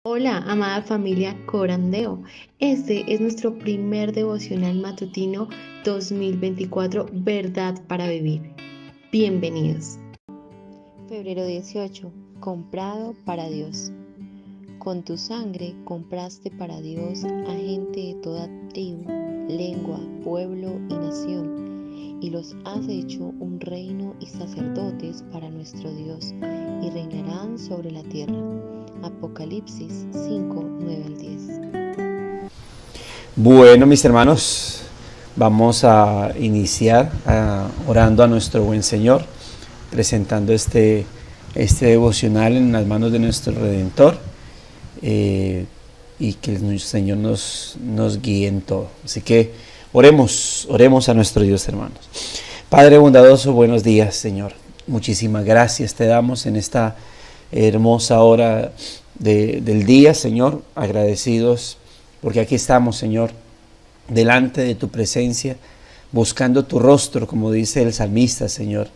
Hola, amada familia Corandeo. Este es nuestro primer devocional matutino 2024, Verdad para Vivir. Bienvenidos. Febrero 18. Comprado para Dios. Con tu sangre compraste para Dios a gente de toda tribu, lengua, pueblo y nación, y los has hecho un reino y sacerdotes para nuestro Dios, y reinarán sobre la tierra. Apocalipsis 5, 9 al 10. Bueno, mis hermanos, vamos a iniciar orando a nuestro buen Señor, presentando este devocional en las manos de nuestro Redentor, y que el Señor nos guíe en todo. Así que oremos a nuestro Dios, hermanos. Padre bondadoso, buenos días, Señor. Muchísimas gracias te damos en esta hermosa hora del día, Señor, agradecidos porque aquí estamos, Señor, delante de tu presencia, buscando tu rostro, como dice el salmista, Señor,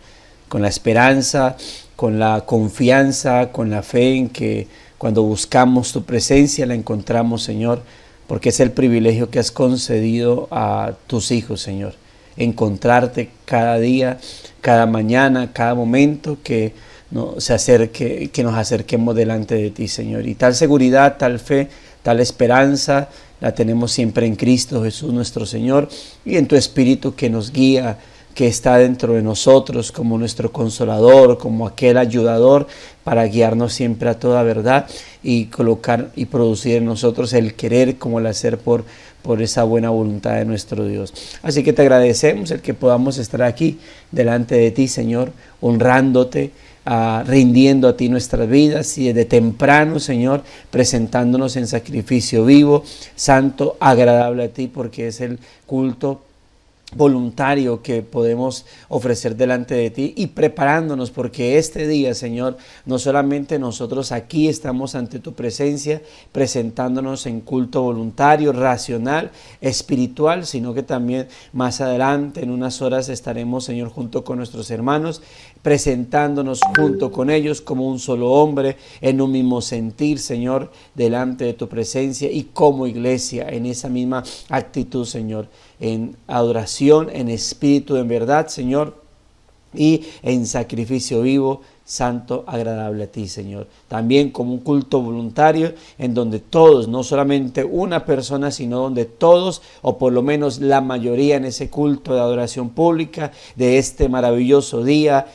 con la esperanza, con la confianza, con la fe en que cuando buscamos tu presencia la encontramos, Señor, porque es el privilegio que has concedido a tus hijos, Señor, encontrarte cada día, cada mañana, cada momento que nos acerquemos delante de ti, Señor. Y tal seguridad, tal fe, tal esperanza la tenemos siempre en Cristo Jesús nuestro Señor y en tu Espíritu que nos guía, que está dentro de nosotros como nuestro consolador, como aquel ayudador para guiarnos siempre a toda verdad y colocar y producir en nosotros el querer como el hacer por esa buena voluntad de nuestro Dios. Así que te agradecemos el que podamos estar aquí delante de ti, Señor, honrándote, rindiendo a ti nuestras vidas y desde temprano, Señor, presentándonos en sacrificio vivo, santo, agradable a ti, porque es el culto voluntario que podemos ofrecer delante de ti y preparándonos porque este día, Señor, no solamente nosotros aquí estamos ante tu presencia presentándonos en culto voluntario, racional, espiritual, sino que también más adelante en unas horas estaremos, Señor, junto con nuestros hermanos, presentándonos junto con ellos como un solo hombre, en un mismo sentir, Señor, delante de tu presencia y como iglesia en esa misma actitud, Señor, en adoración, en espíritu, en verdad, Señor, y en sacrificio vivo, santo, agradable a ti, Señor. También como un culto voluntario en donde todos, no solamente una persona, sino donde todos, o por lo menos la mayoría en ese culto de adoración pública de este maravilloso día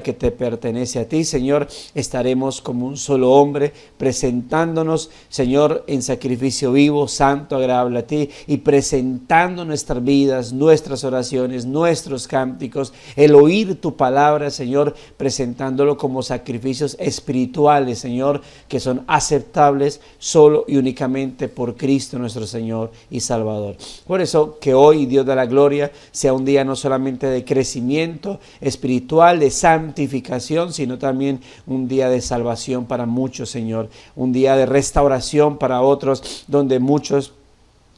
que te pertenece a ti, Señor, estaremos como un solo hombre presentándonos, Señor, en sacrificio vivo, santo, agradable a ti y presentando nuestras vidas, nuestras oraciones, nuestros cánticos, el oír tu palabra, Señor, presentándolo como sacrificios espirituales, Señor, que son aceptables solo y únicamente por Cristo nuestro Señor y Salvador. Por eso que hoy, Dios de la gloria, sea un día no solamente de crecimiento espiritual, de santificación, sino también un día de salvación para muchos, Señor, un día de restauración para otros, donde muchos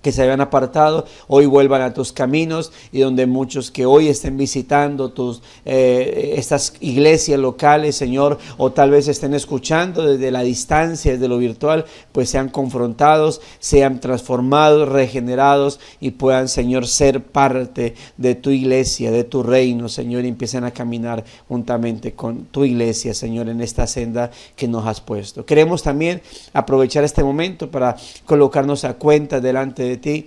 que se habían apartado, hoy vuelvan a tus caminos y donde muchos que hoy estén visitando estas iglesias locales, Señor, o tal vez estén escuchando desde la distancia, desde lo virtual, pues sean confrontados, sean transformados, regenerados y puedan, Señor, ser parte de tu iglesia, de tu reino, Señor, y empiecen a caminar juntamente con tu iglesia, Señor, en esta senda que nos has puesto. Queremos también aprovechar este momento para colocarnos a cuenta delante de ti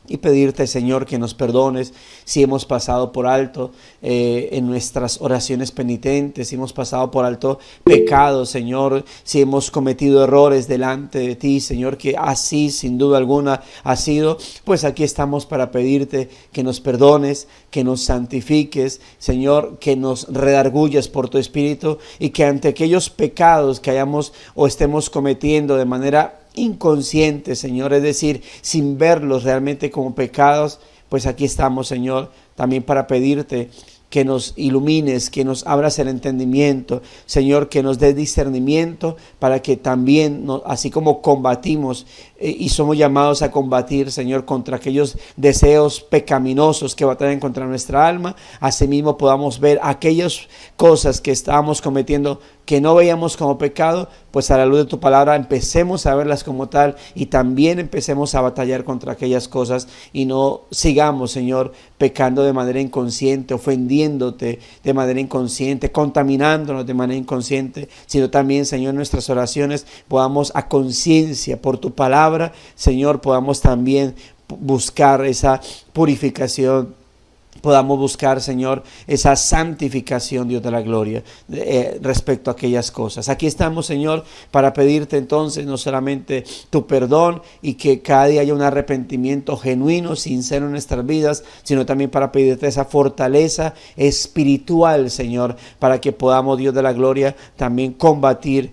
y pedirte, Señor, que nos perdones si hemos pasado por alto en nuestras oraciones penitentes, si hemos pasado por alto pecados, Señor, si hemos cometido errores delante de ti, Señor, que así sin duda alguna ha sido, pues aquí estamos para pedirte que nos perdones, que nos santifiques, Señor, que nos redargullas por tu Espíritu y que ante aquellos pecados que hayamos o estemos cometiendo de manera inconsciente, Señor, es decir, sin verlos realmente como pecados, pues aquí estamos, Señor, también para pedirte que nos ilumines, que nos abras el entendimiento, Señor, que nos des discernimiento para que también, así como combatimos y somos llamados a combatir, Señor, contra aquellos deseos pecaminosos que batallan contra nuestra alma, asimismo podamos ver aquellas cosas que estábamos cometiendo que no veíamos como pecado, pues a la luz de tu palabra empecemos a verlas como tal y también empecemos a batallar contra aquellas cosas y no sigamos, Señor, pecando de manera inconsciente, ofendiéndote de manera inconsciente, contaminándonos de manera inconsciente, sino también, Señor, en nuestras oraciones podamos a conciencia por tu palabra, Señor, podamos también buscar esa purificación, podamos buscar, Señor, esa santificación, Dios de la gloria, respecto a aquellas cosas. Aquí estamos, Señor, para pedirte entonces no solamente tu perdón y que cada día haya un arrepentimiento genuino, sincero en nuestras vidas, sino también para pedirte esa fortaleza espiritual, Señor, para que podamos, Dios de la gloria, también combatir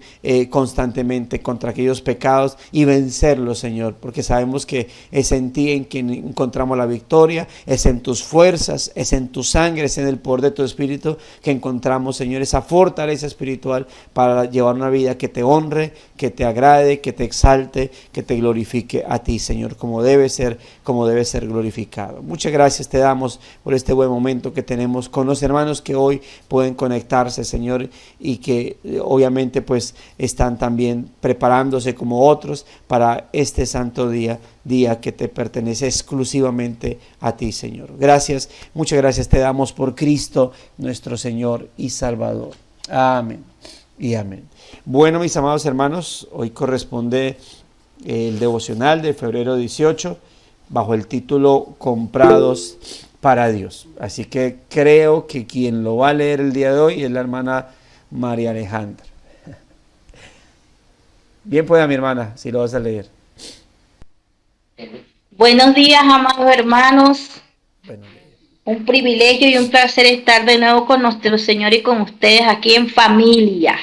constantemente contra aquellos pecados y vencerlos, Señor, porque sabemos que es en ti en quien encontramos la victoria, es en tus fuerzas, es en tu sangre, es en el poder de tu espíritu que encontramos, Señor, esa fortaleza espiritual para llevar una vida que te honre, que te agrade, que te exalte, que te glorifique a ti, Señor, como debe ser glorificado. Muchas gracias te damos por este buen momento que tenemos con los hermanos que hoy pueden conectarse, Señor, y que obviamente pues están también preparándose como otros para este santo día que te pertenece exclusivamente a ti, Señor. Gracias, muchas gracias te damos por Cristo, nuestro Señor y Salvador. Amén y amén. Bueno, mis amados hermanos, hoy corresponde el devocional de febrero 18 bajo el título Comprados para Dios. Así que creo que quien lo va a leer el día de hoy es la hermana María Alejandra. Bien pueda, mi hermana, si lo vas a leer. Buenos días, amados hermanos. Un privilegio y un placer estar de nuevo con nuestro Señor y con ustedes aquí en familia.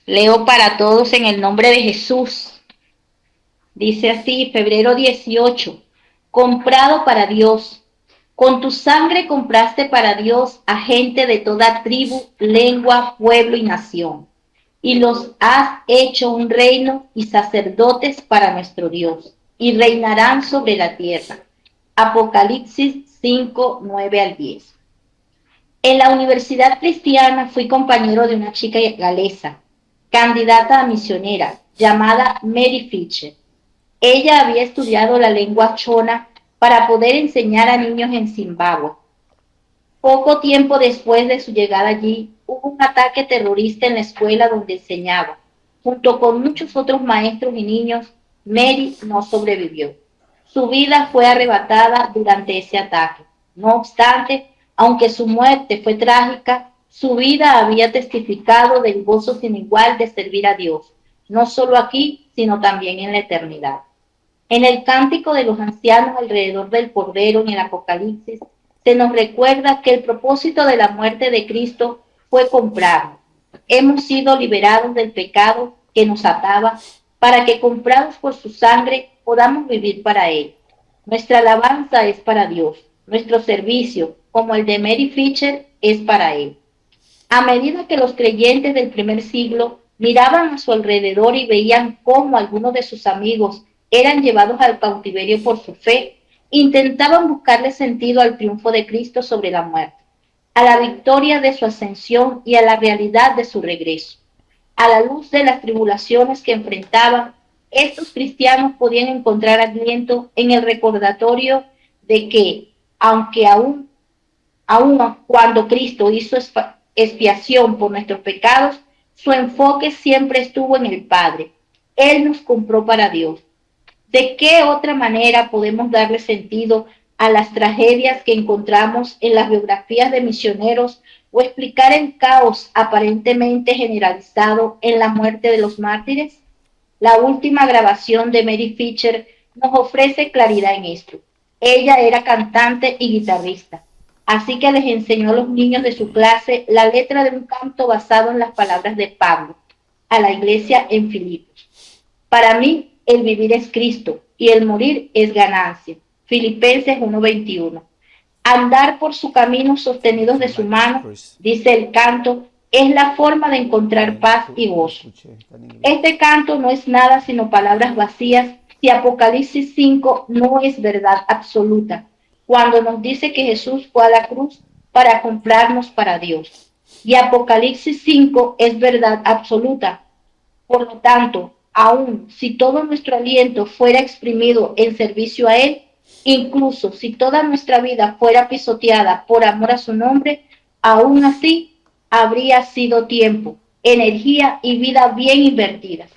Leo para todos en el nombre de Jesús. Dice así, febrero 18, comprado para Dios. Con tu sangre compraste para Dios a gente de toda tribu, lengua, pueblo y nación. Y los has hecho un reino y sacerdotes para nuestro Dios. Y reinarán sobre la tierra. Apocalipsis 5, 9 al 10. En la Universidad Cristiana fui compañero de una chica galesa, candidata a misionera, llamada Mary Fisher. Ella había estudiado la lengua chona para poder enseñar a niños en Zimbabue. Poco tiempo después de su llegada allí, hubo un ataque terrorista en la escuela donde enseñaba. Junto con muchos otros maestros y niños, Mary no sobrevivió. Su vida fue arrebatada durante ese ataque. No obstante, aunque su muerte fue trágica, su vida había testificado del gozo sin igual de servir a Dios, no solo aquí, sino también en la eternidad. En el cántico de los ancianos alrededor del Cordero en el Apocalipsis, se nos recuerda que el propósito de la muerte de Cristo fue comprarnos. Hemos sido liberados del pecado que nos ataba para que, comprados por su sangre, podamos vivir para Él. Nuestra alabanza es para Dios. Nuestro servicio, como el de Mary Fisher, es para Él. A medida que los creyentes del primer siglo miraban a su alrededor y veían cómo algunos de sus amigos eran llevados al cautiverio por su fe, intentaban buscarle sentido al triunfo de Cristo sobre la muerte, a la victoria de su ascensión y a la realidad de su regreso. A la luz de las tribulaciones que enfrentaban, estos cristianos podían encontrar aliento en el recordatorio de que, aunque aún cuando Cristo hizo expiación por nuestros pecados, su enfoque siempre estuvo en el Padre. Él nos compró para Dios. ¿De qué otra manera podemos darle sentido a las tragedias que encontramos en las biografías de misioneros o explicar el caos aparentemente generalizado en la muerte de los mártires? La última grabación de Mary Fisher nos ofrece claridad en esto. Ella era cantante y guitarrista, así que les enseñó a los niños de su clase la letra de un canto basado en las palabras de Pablo a la iglesia en Filipos. Para mí, el vivir es Cristo y el morir es ganancia. Filipenses 1:21. Andar por su camino sostenidos de su mano, dice el canto, es la forma de encontrar paz y gozo. Este canto no es nada sino palabras vacías si Apocalipsis 5 no es verdad absoluta, cuando nos dice que Jesús fue a la cruz para comprarnos para Dios. Y Apocalipsis 5 es verdad absoluta. Por lo tanto, aun si todo nuestro aliento fuera exprimido en servicio a Él, incluso si toda nuestra vida fuera pisoteada por amor a su nombre, aún así habría sido tiempo, energía y vida bien invertidas.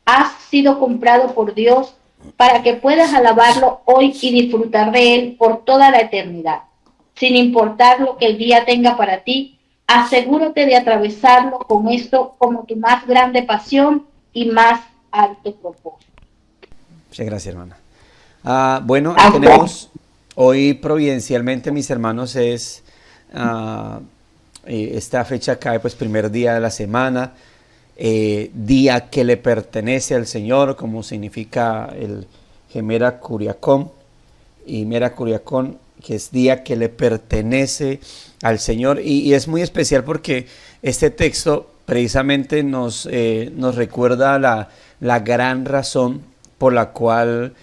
Has sido comprado por Dios para que puedas alabarlo hoy y disfrutar de Él por toda la eternidad. Sin importar lo que el día tenga para ti, asegúrate de atravesarlo con esto como tu más grande pasión y más alto propósito. Muchas gracias, hermana. Bueno, tenemos hoy providencialmente, mis hermanos, es esta fecha cae pues primer día de la semana, día que le pertenece al Señor, como significa el Gemera Curiacón y Mera Curiacón, que es día que le pertenece al Señor, y es muy especial porque este texto precisamente nos recuerda la gran razón por la cual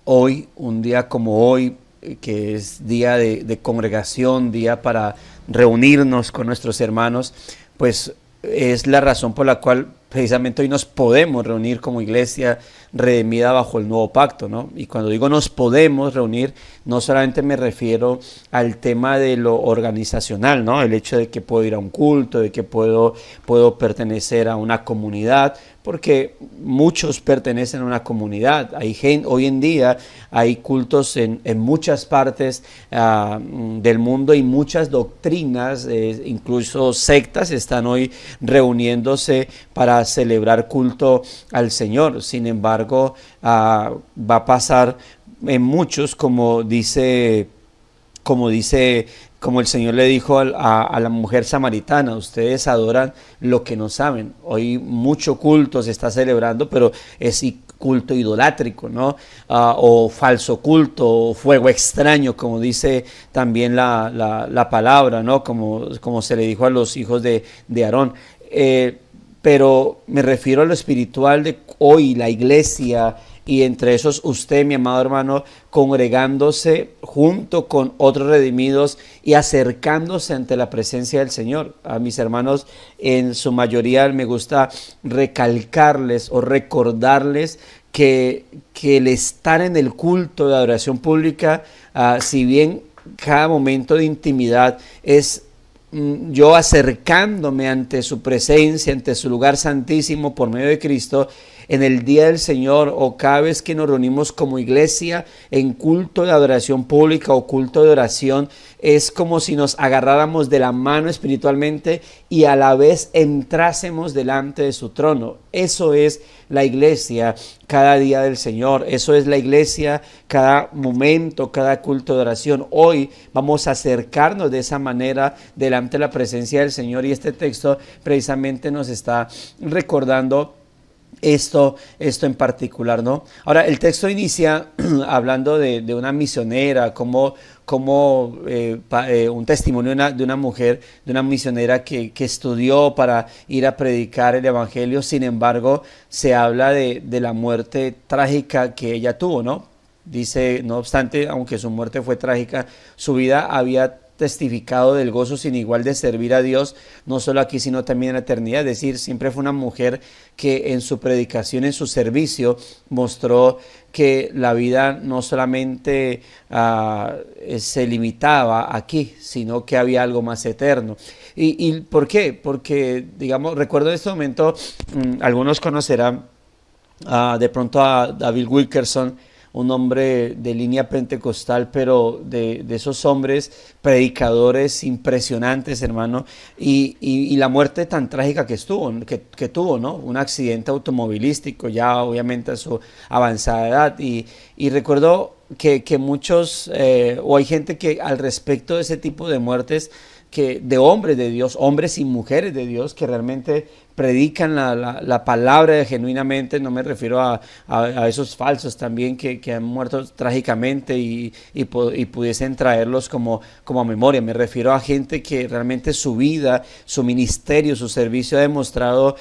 hoy, un día como hoy, que es día de congregación, día para reunirnos con nuestros hermanos, pues es la razón por la cual precisamente hoy nos podemos reunir como iglesia redimida bajo el nuevo pacto, ¿no? Y cuando digo nos podemos reunir, no solamente me refiero al tema de lo organizacional, ¿no? El hecho de que puedo ir a un culto, de que puedo pertenecer a una comunidad, porque muchos pertenecen a una comunidad. Hay gente, hoy en día hay cultos en muchas partes del mundo, y muchas doctrinas, incluso sectas, están hoy reuniéndose para celebrar culto al Señor. Sin embargo, va a pasar en muchos, como el Señor le dijo a la mujer samaritana: ustedes adoran lo que no saben. Hoy mucho culto se está celebrando, pero es culto idolátrico, ¿no? O falso culto, o fuego extraño, como dice también la palabra, ¿no? Como se le dijo a los hijos de Aarón. Pero me refiero a lo espiritual de hoy, la iglesia, y entre esos usted, mi amado hermano, congregándose junto con otros redimidos y acercándose ante la presencia del Señor. A mis hermanos, en su mayoría me gusta recalcarles o recordarles que el estar en el culto de adoración pública, si bien cada momento de intimidad es yo acercándome ante su presencia, ante su lugar santísimo por medio de Cristo, en el día del Señor, o cada vez que nos reunimos como iglesia en culto de adoración pública o culto de oración, es como si nos agarráramos de la mano espiritualmente y a la vez entrásemos delante de su trono. Eso es la iglesia cada día del Señor. Eso es la iglesia cada momento, cada culto de oración. Hoy vamos a acercarnos de esa manera delante de la presencia del Señor, y este texto precisamente nos está recordando esto en particular, ¿no? Ahora, el texto inicia hablando de una misionera, como un testimonio de una mujer, de una misionera que estudió para ir a predicar el evangelio. Sin embargo, se habla de la muerte trágica que ella tuvo, ¿no? Dice, no obstante, aunque su muerte fue trágica, su vida había testificado del gozo sin igual de servir a Dios, no solo aquí, sino también en la eternidad. Es decir, siempre fue una mujer que en su predicación, en su servicio, mostró que la vida no solamente se limitaba aquí, sino que había algo más eterno. ¿Y por qué? Porque, digamos, recuerdo en este momento, algunos conocerán de pronto a David Wilkerson, un hombre de línea pentecostal, pero de esos hombres predicadores impresionantes, hermano, y la muerte tan trágica que tuvo, ¿no? Un accidente automovilístico, ya obviamente a su avanzada edad, y recuerdo que muchos, o hay gente que al respecto de ese tipo de muertes, de hombres de Dios, hombres y mujeres de Dios que realmente predican la palabra genuinamente. No me refiero a esos falsos también que han muerto trágicamente y pudiesen traerlos como a memoria. Me refiero a gente que realmente su vida, su ministerio, su servicio ha demostrado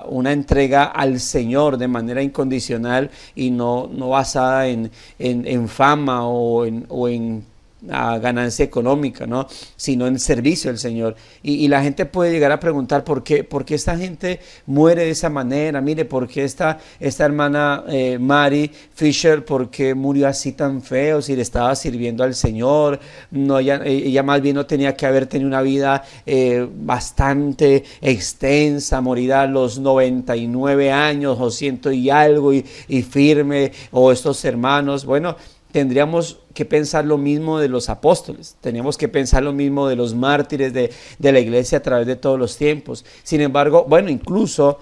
una entrega al Señor de manera incondicional y no basada en fama o en ganancia económica, ¿no? Sino en servicio del Señor. Y la gente puede llegar a preguntar por qué esta gente muere de esa manera. Mire, ¿por qué esta hermana Mary Fisher, por qué murió así tan feo si le estaba sirviendo al Señor? No, ella más bien no tenía que haber tenido una vida bastante extensa, morir a los 99 años o 100 y algo y firme, o estos hermanos. Bueno, tendríamos que pensar lo mismo de los apóstoles, teníamos que pensar lo mismo de los mártires de la iglesia a través de todos los tiempos. Sin embargo, bueno, incluso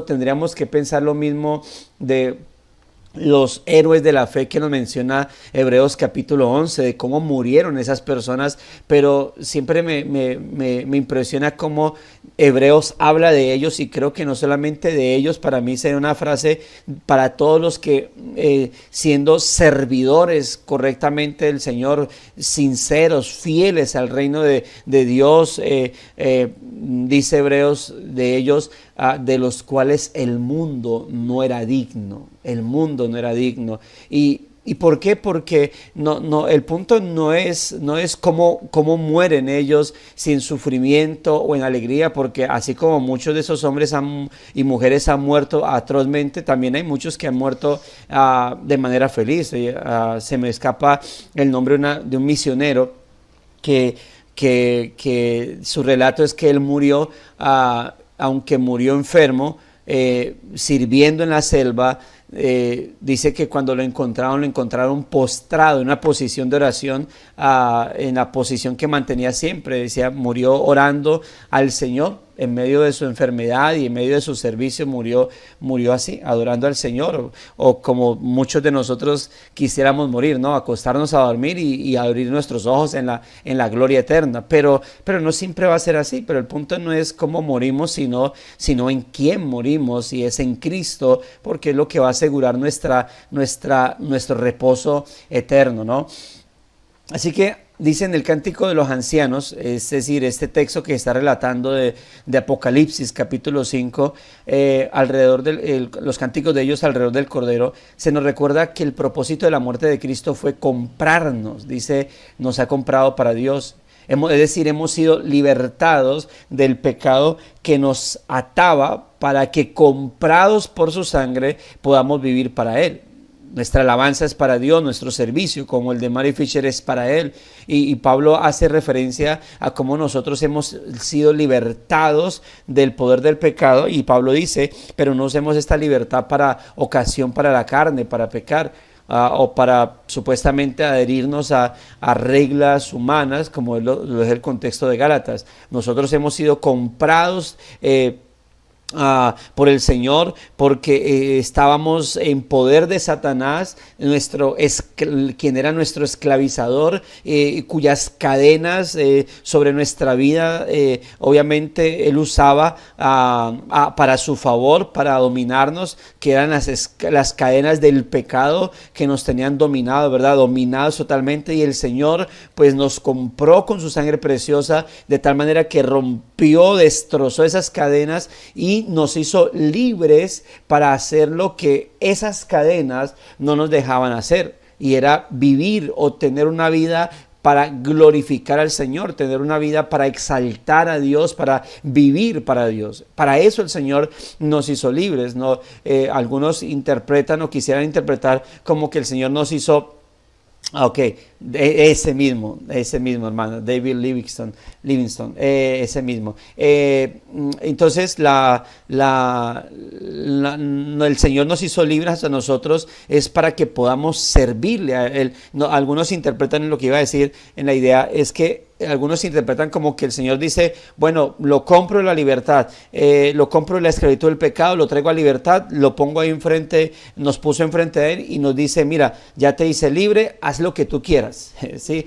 tendríamos que pensar lo mismo de los héroes de la fe que nos menciona Hebreos capítulo 11, de cómo murieron esas personas, pero siempre me impresiona cómo Hebreos habla de ellos, y creo que no solamente de ellos. Para mí sería una frase para todos los que siendo servidores correctamente del Señor, sinceros, fieles al reino de Dios, dice Hebreos de ellos, de los cuales el mundo no era digno. El mundo no era digno. ¿Y por qué? Porque el punto no es cómo mueren ellos, si en sufrimiento o en alegría, porque así como muchos de esos hombres y mujeres han muerto atrozmente, también hay muchos que han muerto de manera feliz. Se me escapa el nombre de un misionero que su relato es que él murió, aunque murió enfermo, sirviendo en la selva. Dice que cuando lo encontraron postrado en una posición de oración, en la posición que mantenía siempre. Decía, murió orando al Señor en medio de su enfermedad y en medio de su servicio, murió así, adorando al Señor, o como muchos de nosotros quisiéramos morir, ¿no? Acostarnos a dormir y abrir nuestros ojos en la gloria eterna, pero no siempre va a ser así. Pero el punto no es cómo morimos, sino en quién morimos, y es en Cristo, porque es lo que va a asegurar nuestro reposo eterno, ¿no? Así que dice en el Cántico de los Ancianos, es decir, este texto que está relatando de Apocalipsis capítulo 5, alrededor los cánticos de ellos alrededor del Cordero, se nos recuerda que el propósito de la muerte de Cristo fue comprarnos. Dice, nos ha comprado para Dios. Es decir, hemos sido libertados del pecado que nos ataba, para que comprados por su sangre podamos vivir para Él. Nuestra alabanza es para Dios, nuestro servicio, como el de Mary Fisher, es para Él. Y Pablo hace referencia a cómo nosotros hemos sido libertados del poder del pecado. Y Pablo dice, pero no usemos esta libertad para ocasión para la carne, para pecar, o para supuestamente adherirnos a reglas humanas, como lo es el contexto de Gálatas. Nosotros hemos sido comprados por el Señor, porque estábamos en poder de Satanás, quien era nuestro esclavizador, cuyas cadenas sobre nuestra vida, obviamente él usaba para su favor, para dominarnos, que eran las cadenas del pecado que nos tenían dominados, ¿verdad? Dominados totalmente. Y el Señor pues nos compró con su sangre preciosa, de tal manera que rompió, destrozó esas cadenas y nos hizo libres para hacer lo que esas cadenas no nos dejaban hacer, y era vivir o tener una vida para glorificar al Señor, tener una vida para exaltar a Dios, para vivir para Dios. Para eso el Señor nos hizo libres, ¿no? Algunos interpretan o quisieran interpretar como que el Señor nos hizo... Ok, ese mismo hermano, David Livingstone, ese mismo. Entonces el Señor nos hizo libres a nosotros, es para que podamos servirle a Él. No, algunos interpretan lo que iba a decir en la idea, es que algunos interpretan como que el Señor dice, bueno, lo compro en la libertad, lo compro en la esclavitud del pecado, lo traigo a libertad, lo pongo ahí enfrente, nos puso enfrente de Él y nos dice, mira, ya te hice libre, haz lo que tú quieras, ¿sí?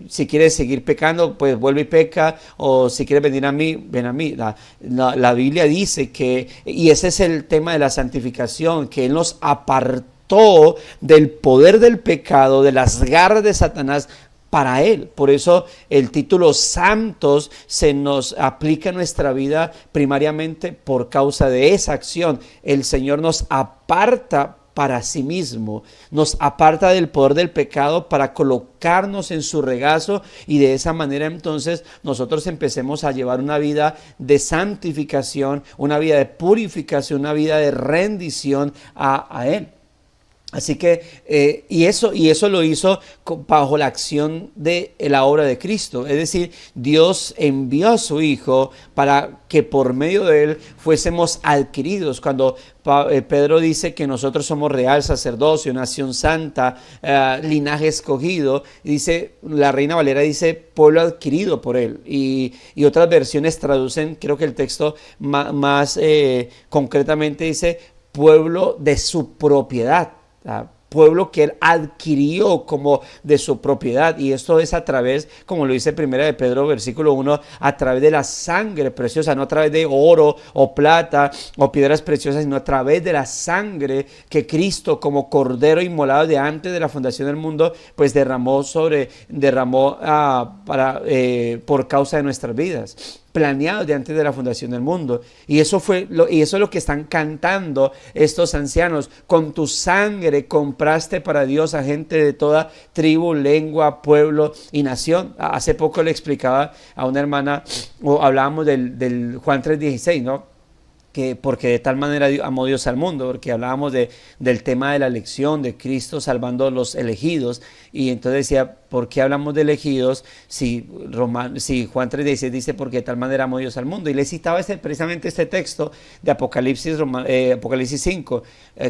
Si quieres seguir pecando, pues vuelve y peca, o si quieres venir a mí, ven a mí. La Biblia dice que, y ese es el tema de la santificación, que Él nos apartó del poder del pecado, de las garras de Satanás, para Él. Por eso el título santos se nos aplica a nuestra vida primariamente por causa de esa acción. El Señor nos aparta para sí mismo, nos aparta del poder del pecado para colocarnos en su regazo, y de esa manera entonces nosotros empecemos a llevar una vida de santificación, una vida de purificación, una vida de rendición a Él. Así que, y eso lo hizo bajo la acción de la obra de Cristo. Es decir, Dios envió a su Hijo para que por medio de Él fuésemos adquiridos. Cuando Pedro dice que nosotros somos real sacerdocio, nación santa, linaje escogido, dice, la Reina Valera dice, pueblo adquirido por Él. Y otras versiones traducen, creo que el texto más concretamente dice, pueblo de su propiedad. Pueblo que Él adquirió como de su propiedad, y esto es a través, como lo dice Primera de Pedro versículo 1, a través de la sangre preciosa, no a través de oro o plata o piedras preciosas, sino a través de la sangre que Cristo, como cordero inmolado de antes de la fundación del mundo, pues derramó por causa de nuestras vidas, planeados de antes de la fundación del mundo. Y eso es lo que están cantando estos ancianos: con tu sangre compraste para Dios a gente de toda tribu, lengua, pueblo y nación. Hace poco le explicaba a una hermana, o hablábamos del Juan 3:16, ¿no? Que porque de tal manera amó Dios al mundo, porque hablábamos del tema de la elección, de Cristo salvando a los elegidos, y entonces decía, ¿por qué hablamos de elegidos si Juan 3:16 dice porque de tal manera amó Dios al mundo? Y le citaba precisamente este texto de Apocalipsis 5.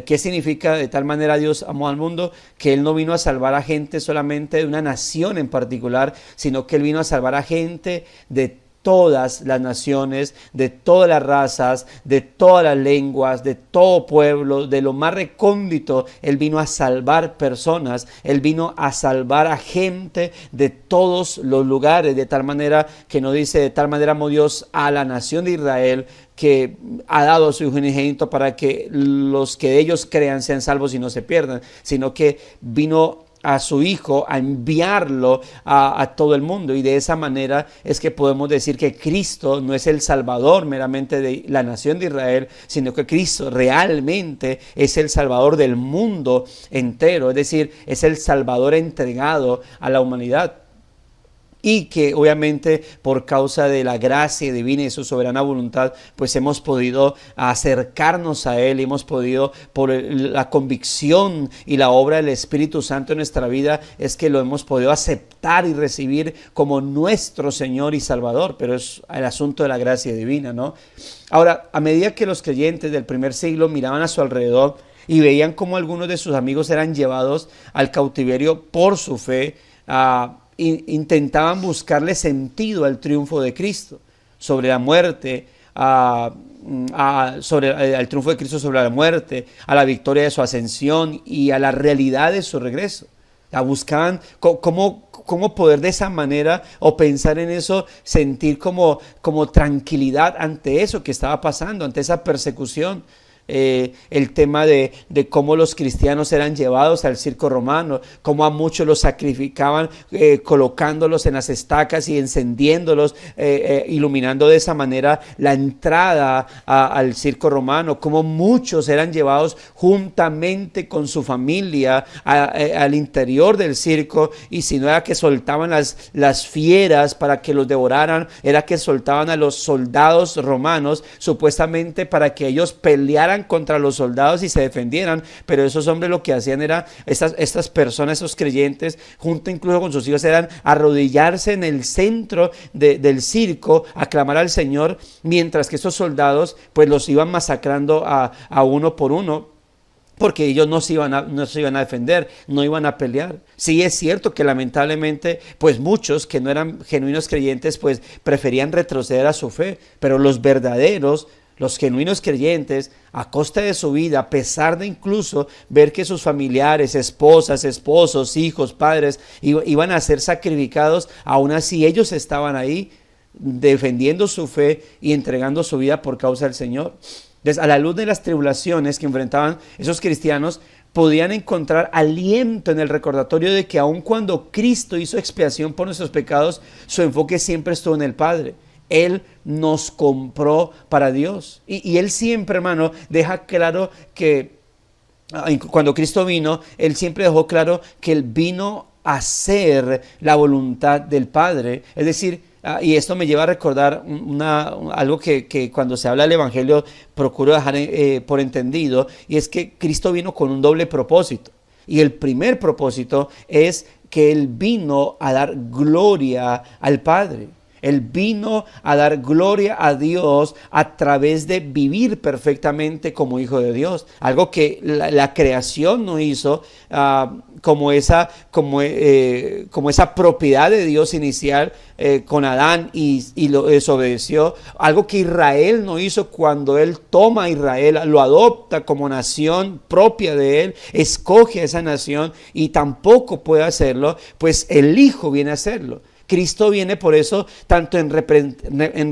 ¿Qué significa de tal manera Dios amó al mundo? Que Él no vino a salvar a gente solamente de una nación en particular, sino que Él vino a salvar a gente de todas las naciones, de todas las razas, de todas las lenguas, de todo pueblo, de lo más recóndito. Él vino a salvar personas, Él vino a salvar a gente de todos los lugares, de tal manera que no dice de tal manera amó Dios a la nación de Israel, que ha dado a su Hijo unigénito para que los que de ellos crean sean salvos y no se pierdan, sino que vino a su Hijo a enviarlo a todo el mundo. Y de esa manera es que podemos decir que Cristo no es el Salvador meramente de la nación de Israel, sino que Cristo realmente es el Salvador del mundo entero, es decir, es el Salvador entregado a la humanidad. Y que obviamente por causa de la gracia divina y su soberana voluntad, pues hemos podido acercarnos a Él, hemos podido, por la convicción y la obra del Espíritu Santo en nuestra vida, es que lo hemos podido aceptar y recibir como nuestro Señor y Salvador. Pero es el asunto de la gracia divina, ¿no? Ahora, a medida que los creyentes del primer siglo miraban a su alrededor y veían cómo algunos de sus amigos eran llevados al cautiverio por su fe, intentaban buscarle sentido al triunfo de Cristo sobre la muerte, al triunfo de Cristo sobre la muerte, a la victoria de su ascensión y a la realidad de su regreso. Buscaban cómo poder de esa manera, o pensar en eso, sentir como tranquilidad ante eso que estaba pasando, ante esa persecución. El tema de cómo los cristianos eran llevados al circo romano, cómo a muchos los sacrificaban colocándolos en las estacas y encendiéndolos, iluminando de esa manera la entrada al circo romano, cómo muchos eran llevados juntamente con su familia al interior del circo, y si no era que soltaban las fieras para que los devoraran, era que soltaban a los soldados romanos supuestamente para que ellos pelearan contra los soldados y se defendieran. Pero esos hombres lo que hacían era, estas personas, esos creyentes, junto incluso con sus hijos, eran arrodillarse en el centro del circo, a clamar al Señor, mientras que esos soldados pues los iban masacrando a uno por uno, porque ellos no se iban a defender, no iban a pelear. Sí, es cierto que lamentablemente pues muchos que no eran genuinos creyentes pues preferían retroceder a su fe, pero los verdaderos, los genuinos creyentes, a costa de su vida, a pesar de incluso ver que sus familiares, esposas, esposos, hijos, padres iban a ser sacrificados, aún así ellos estaban ahí defendiendo su fe y entregando su vida por causa del Señor. Entonces, a la luz de las tribulaciones que enfrentaban esos cristianos, podían encontrar aliento en el recordatorio de que aun cuando Cristo hizo expiación por nuestros pecados, su enfoque siempre estuvo en el Padre. Él nos compró para Dios. Y Él siempre, hermano, deja claro que cuando Cristo vino, Él siempre dejó claro que Él vino a hacer la voluntad del Padre. Es decir, y esto me lleva a recordar algo que cuando se habla del Evangelio procuro dejar por entendido, y es que Cristo vino con un doble propósito. Y el primer propósito es que Él vino a dar gloria al Padre. Él vino a dar gloria a Dios a través de vivir perfectamente como hijo de Dios. Algo que la creación no hizo, como esa propiedad de Dios inicial con Adán y lo desobedeció. Algo que Israel no hizo cuando Él toma a Israel, lo adopta como nación propia de Él, escoge a esa nación y tampoco puede hacerlo, pues el Hijo viene a hacerlo. Cristo viene por eso tanto en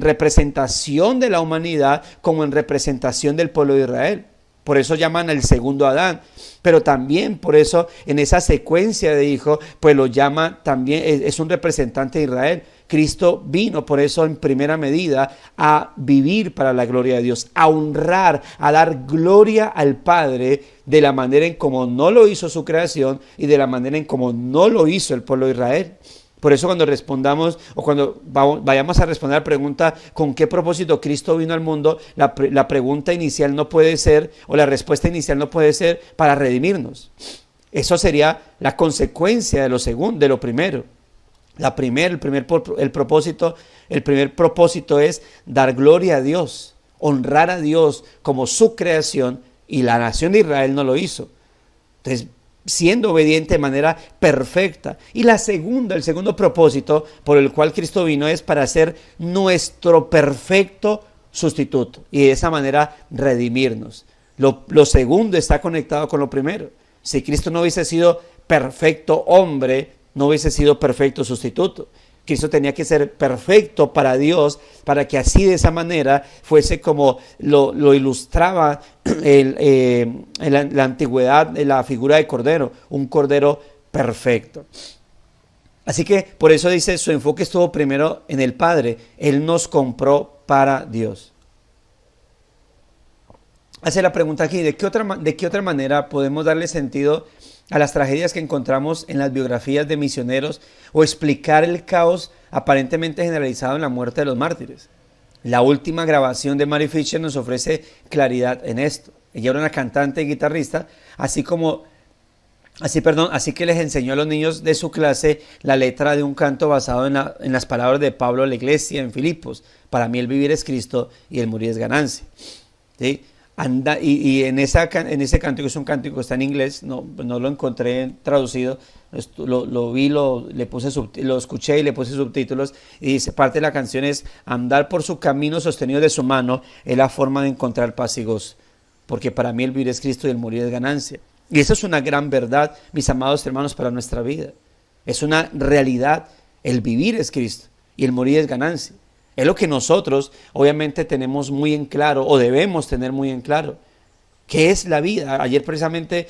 representación de la humanidad como en representación del pueblo de Israel. Por eso llaman al segundo Adán, pero también por eso en esa secuencia de hijos, pues lo llama también, es un representante de Israel. Cristo vino por eso en primera medida a vivir para la gloria de Dios, a honrar, a dar gloria al Padre de la manera en como no lo hizo su creación y de la manera en como no lo hizo el pueblo de Israel. Por eso cuando respondamos o cuando vayamos a responder a la pregunta ¿con qué propósito Cristo vino al mundo? La pregunta inicial no puede ser, o la respuesta inicial no puede ser para redimirnos. Eso sería la consecuencia de lo primero. El primer propósito es dar gloria a Dios, honrar a Dios como su creación, y la nación de Israel no lo hizo. Entonces, siendo obediente de manera perfecta. Y el segundo propósito por el cual Cristo vino es para ser nuestro perfecto sustituto y de esa manera redimirnos. Lo segundo está conectado con lo primero. Si Cristo no hubiese sido perfecto hombre, no hubiese sido perfecto sustituto. Cristo tenía que ser perfecto para Dios, para que así de esa manera fuese como lo ilustraba en la antigüedad de la figura de cordero, un cordero perfecto. Así que por eso dice, su enfoque estuvo primero en el Padre. Él nos compró para Dios. Hace la pregunta aquí, ¿de qué otra manera podemos darle sentido a las tragedias que encontramos en las biografías de misioneros o explicar el caos aparentemente generalizado en la muerte de los mártires? La última grabación de Mary Fisher nos ofrece claridad en esto. Ella era una cantante y guitarrista, así que les enseñó a los niños de su clase la letra de un canto basado en las palabras de Pablo a la iglesia en Filipos. Para mí el vivir es Cristo y el morir es ganancia. ¿Sí? En ese cántico, es un cántico que está en inglés, no lo encontré traducido, lo escuché y le puse subtítulos, y dice, parte de la canción es: andar por su camino sostenido de su mano es la forma de encontrar paz y gozo, porque para mí el vivir es Cristo y el morir es ganancia. Y eso es una gran verdad, mis amados hermanos, para nuestra vida. Es una realidad, el vivir es Cristo y el morir es ganancia. Es lo que nosotros obviamente tenemos muy en claro, o debemos tener muy en claro. ¿Qué es la vida? Ayer precisamente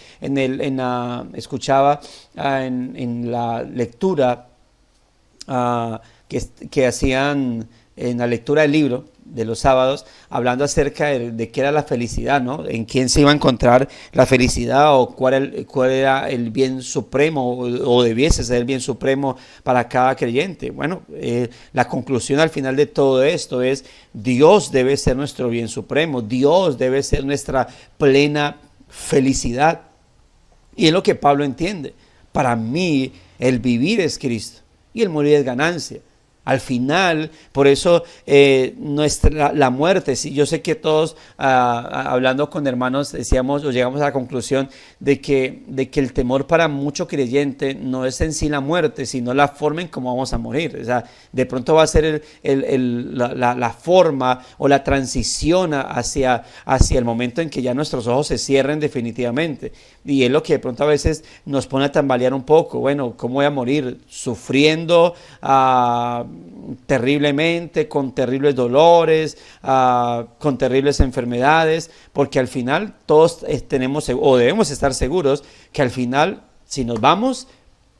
escuchaba en la lectura que hacían en la lectura del libro de los sábados, hablando acerca de qué era la felicidad, ¿no? En quién se iba a encontrar la felicidad, o cuál era el bien supremo, o debiese ser el bien supremo para cada creyente. Bueno, la conclusión al final de todo esto es: Dios debe ser nuestro bien supremo, Dios debe ser nuestra plena felicidad. Y es lo que Pablo entiende. Para mí el vivir es Cristo y el morir es ganancia. Al final, por eso la muerte, sí, yo sé que todos hablando con hermanos decíamos o llegamos a la conclusión de que el temor para mucho creyente no es en sí la muerte, sino la forma en cómo vamos a morir. O sea, de pronto va a ser la forma o la transición hacia el momento en que ya nuestros ojos se cierren definitivamente. Y es lo que de pronto a veces nos pone a tambalear un poco. Bueno, ¿cómo voy a morir? Sufriendo terriblemente, con terribles dolores, con terribles enfermedades, porque al final todos tenemos o debemos estar seguros que al final, si nos vamos,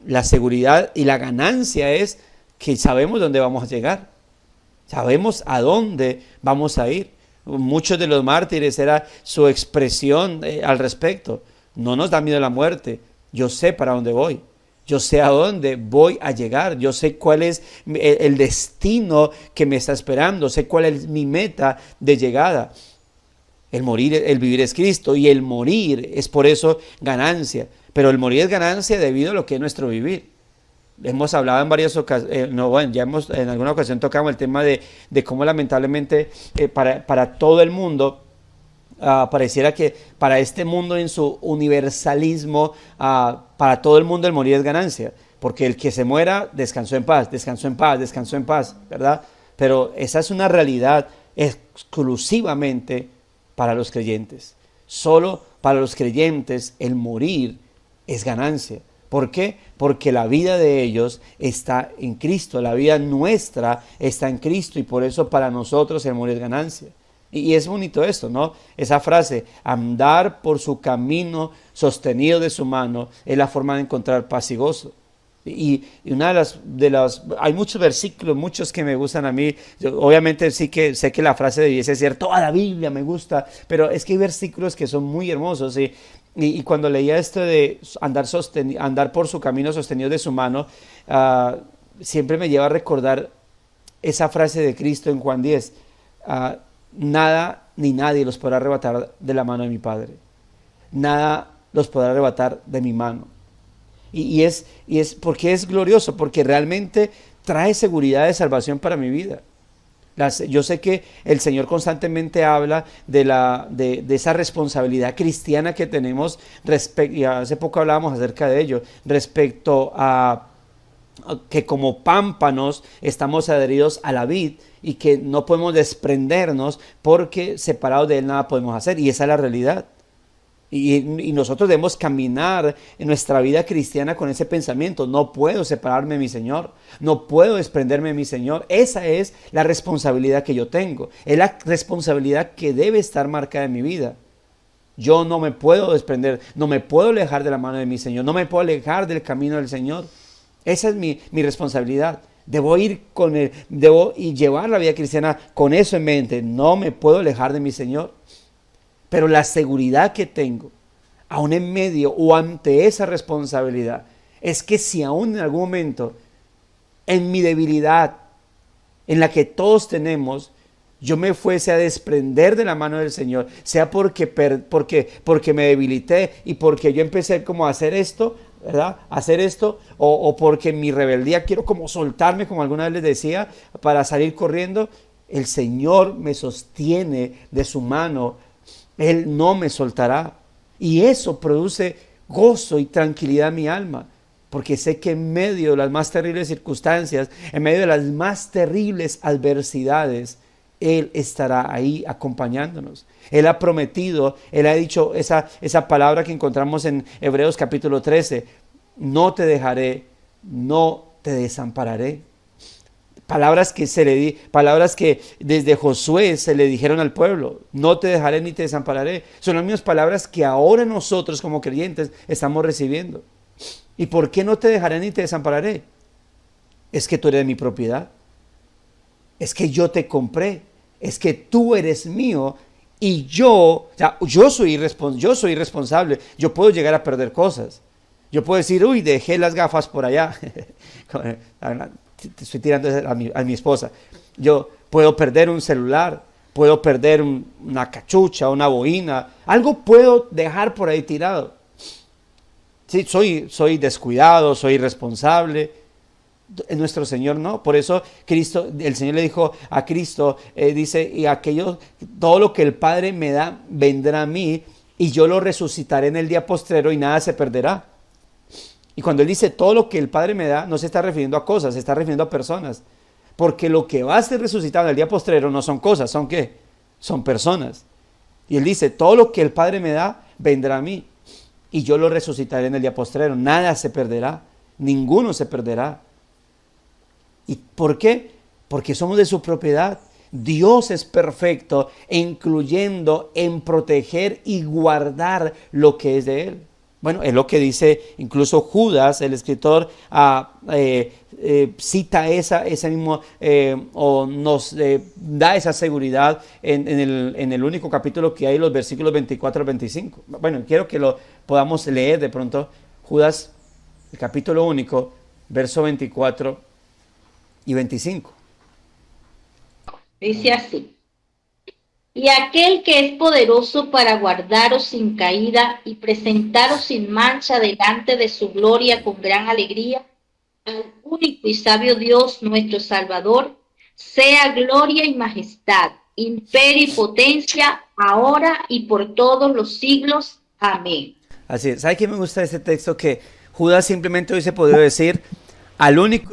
la seguridad y la ganancia es que sabemos dónde vamos a llegar, sabemos a dónde vamos a ir. Muchos de los mártires era su expresión al respecto. No nos da miedo la muerte. Yo sé para dónde voy. Yo sé a dónde voy a llegar. Yo sé cuál es el destino que me está esperando. Sé cuál es mi meta de llegada. El morir, el vivir es Cristo, y el morir es por eso ganancia. Pero el morir es ganancia debido a lo que es nuestro vivir. Hemos hablado en varias ocasiones, en alguna ocasión tocamos el tema de cómo lamentablemente para todo el mundo, pareciera que para este mundo en su universalismo, para todo el mundo el morir es ganancia. Porque el que se muera descansó en paz, descansó en paz, descansó en paz, ¿verdad? Pero esa es una realidad exclusivamente para los creyentes. Solo para los creyentes el morir es ganancia. ¿Por qué? Porque la vida de ellos está en Cristo, la vida nuestra está en Cristo, y por eso para nosotros el morir es ganancia. Y es bonito esto, ¿no? Esa frase, andar por su camino sostenido de su mano, es la forma de encontrar paz y gozo. Y una de las hay muchos versículos, muchos que me gustan a mí. Yo, obviamente sí que sé que la frase debiese ser toda la Biblia me gusta, pero es que hay versículos que son muy hermosos. Y cuando leía esto de andar por su camino sostenido de su mano, siempre me lleva a recordar esa frase de Cristo en Juan 10. Nada ni nadie los podrá arrebatar de la mano de mi Padre. Nada los podrá arrebatar de mi mano. Y es porque es glorioso, porque realmente trae seguridad de salvación para mi vida. Yo sé que el Señor constantemente habla de esa responsabilidad cristiana que tenemos, y hace poco hablábamos acerca de ello, respecto a que como pámpanos estamos adheridos a la vid y que no podemos desprendernos porque separados de Él nada podemos hacer, y esa es la realidad. Y nosotros debemos caminar en nuestra vida cristiana con ese pensamiento. No puedo separarme de mi Señor. No puedo desprenderme de mi Señor. Esa es la responsabilidad que yo tengo. Es la responsabilidad que debe estar marcada en mi vida. Yo no me puedo desprender. No me puedo alejar de la mano de mi Señor. No me puedo alejar del camino del Señor. Esa es mi responsabilidad. Debo ir debo llevar la vida cristiana con eso en mente. No me puedo alejar de mi Señor. Pero la seguridad que tengo, aún en medio o ante esa responsabilidad, es que si aún en algún momento, en mi debilidad, en la que todos tenemos, yo me fuese a desprender de la mano del Señor, sea porque me debilité y porque yo empecé como a hacer esto, ¿verdad? Hacer esto, o porque en mi rebeldía quiero como soltarme, como alguna vez les decía, para salir corriendo, el Señor me sostiene de su mano. Él no me soltará. Y eso produce gozo y tranquilidad en mi alma, porque sé que en medio de las más terribles circunstancias, en medio de las más terribles adversidades, Él estará ahí acompañándonos. Él ha prometido, Él ha dicho esa palabra que encontramos en Hebreos capítulo 13, no te dejaré, no te desampararé. Palabras que desde Josué se le dijeron al pueblo, no te dejaré ni te desampararé. Son las mismas palabras que ahora nosotros como creyentes estamos recibiendo. ¿Y por qué no te dejaré ni te desampararé? Es que tú eres mi propiedad. Es que yo te compré. Es que tú eres mío y yo soy irresponsable. Yo puedo llegar a perder cosas. Yo puedo decir, uy, dejé las gafas por allá. Te estoy tirando a mi esposa. Yo puedo perder un celular, puedo perder una cachucha, una boina, algo puedo dejar por ahí tirado. Sí, soy descuidado, soy irresponsable. Nuestro Señor no. Por eso el Señor le dijo a Cristo, dice, y todo lo que el Padre me da vendrá a mí, y yo lo resucitaré en el día postrero y nada se perderá. Y cuando Él dice todo lo que el Padre me da, no se está refiriendo a cosas, se está refiriendo a personas. Porque lo que va a ser resucitado en el día postrero no son cosas, ¿son qué? Son personas. Y Él dice, todo lo que el Padre me da, vendrá a mí. Y yo lo resucitaré en el día postrero. Nada se perderá, ninguno se perderá. ¿Y por qué? Porque somos de su propiedad. Dios es perfecto, incluyendo en proteger y guardar lo que es de Él. Bueno, es lo que dice incluso Judas, el escritor, cita ese mismo, o nos da esa seguridad en el único capítulo que hay, los versículos 24 al 25. Bueno, quiero que lo podamos leer de pronto Judas, el capítulo único, verso 24 y 25. Dice así: y aquel que es poderoso para guardaros sin caída y presentaros sin mancha delante de su gloria con gran alegría, al único y sabio Dios nuestro Salvador, sea gloria y majestad, imperio y potencia, ahora y por todos los siglos. Amén. Así es. ¿Sabe qué me gusta de este texto? Que Judas simplemente hubiese podido decir al único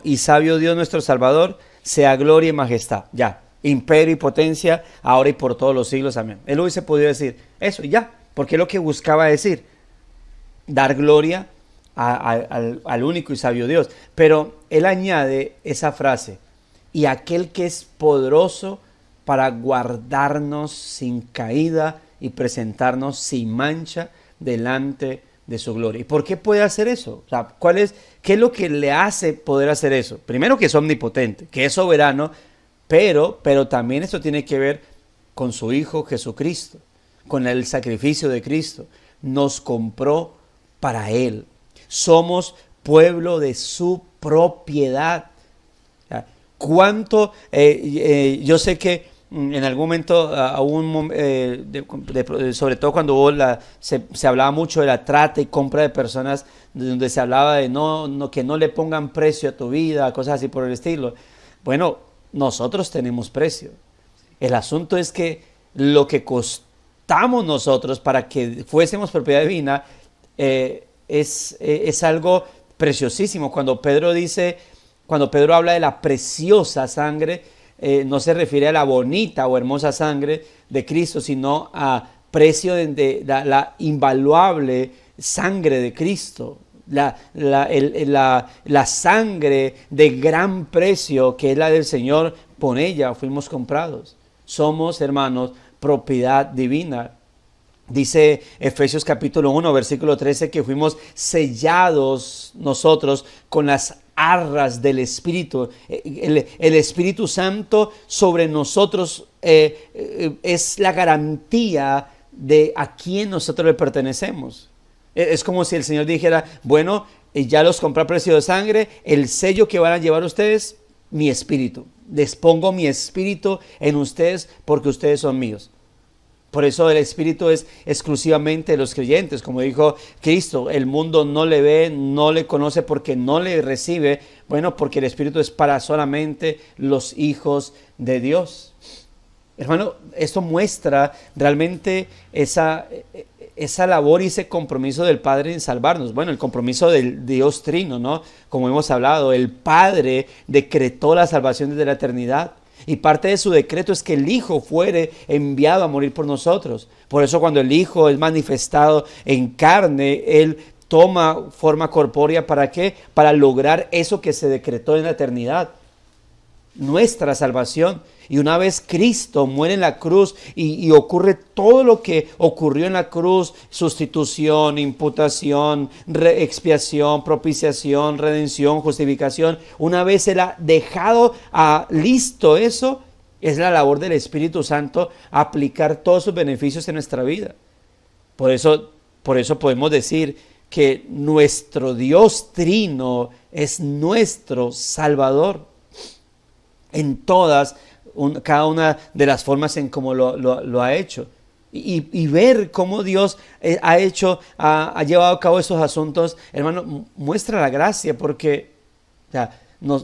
y sabio Dios nuestro Salvador, sea gloria y majestad. Ya. Imperio y potencia, ahora y por todos los siglos. Amén. Él hubiese podido decir eso y ya. Porque es lo que buscaba decir. Dar gloria al único y sabio Dios. Pero él añade esa frase: y aquel que es poderoso para guardarnos sin caída y presentarnos sin mancha delante de su gloria. ¿Y por qué puede hacer eso? O sea, ¿qué es lo que le hace poder hacer eso? Primero, que es omnipotente, que es soberano, pero también esto tiene que ver con su Hijo Jesucristo, con el sacrificio de Cristo. Nos compró para Él. Somos pueblo de su propiedad. ¿Cuánto? Yo sé que en algún momento, sobre todo cuando hubo se hablaba mucho de la trata y compra de personas, donde se hablaba de que no le pongan precio a tu vida, cosas así por el estilo. Bueno, nosotros tenemos precio. El asunto es que lo que costamos nosotros para que fuésemos propiedad divina es algo preciosísimo. Cuando Pedro habla de la preciosa sangre, no se refiere a la bonita o hermosa sangre de Cristo, sino a precio de la invaluable sangre de Cristo, la sangre de gran precio que es la del Señor. Por ella fuimos comprados. Somos, hermanos, propiedad divina. Dice Efesios capítulo 1, versículo 13, que fuimos sellados nosotros con las arras del Espíritu. El Espíritu Santo sobre nosotros es la garantía de a quién nosotros le pertenecemos. Es como si el Señor dijera: bueno, ya los compré a precio de sangre, el sello que van a llevar ustedes, mi Espíritu. Les pongo mi Espíritu en ustedes porque ustedes son míos. Por eso el Espíritu es exclusivamente de los creyentes. Como dijo Cristo, el mundo no le ve, no le conoce porque no le recibe. Bueno, porque el Espíritu es para solamente los hijos de Dios. Hermano, esto muestra realmente esa labor y ese compromiso del Padre en salvarnos. Bueno, el compromiso del Dios Trino, ¿no? Como hemos hablado, el Padre decretó la salvación desde la eternidad. Y parte de su decreto es que el Hijo fuere enviado a morir por nosotros. Por eso cuando el Hijo es manifestado en carne, Él toma forma corpórea. ¿Para qué? Para lograr eso que se decretó en la eternidad. Nuestra salvación. Y una vez Cristo muere en la cruz y ocurre todo lo que ocurrió en la cruz: sustitución, imputación, expiación, propiciación, redención, justificación. Una vez Él ha dejado listo eso, es la labor del Espíritu Santo aplicar todos sus beneficios en nuestra vida. Por eso podemos decir que nuestro Dios Trino es nuestro Salvador en cada una de las formas en cómo lo ha hecho. Y ver cómo Dios ha llevado a cabo esos asuntos, hermano, muestra la gracia, porque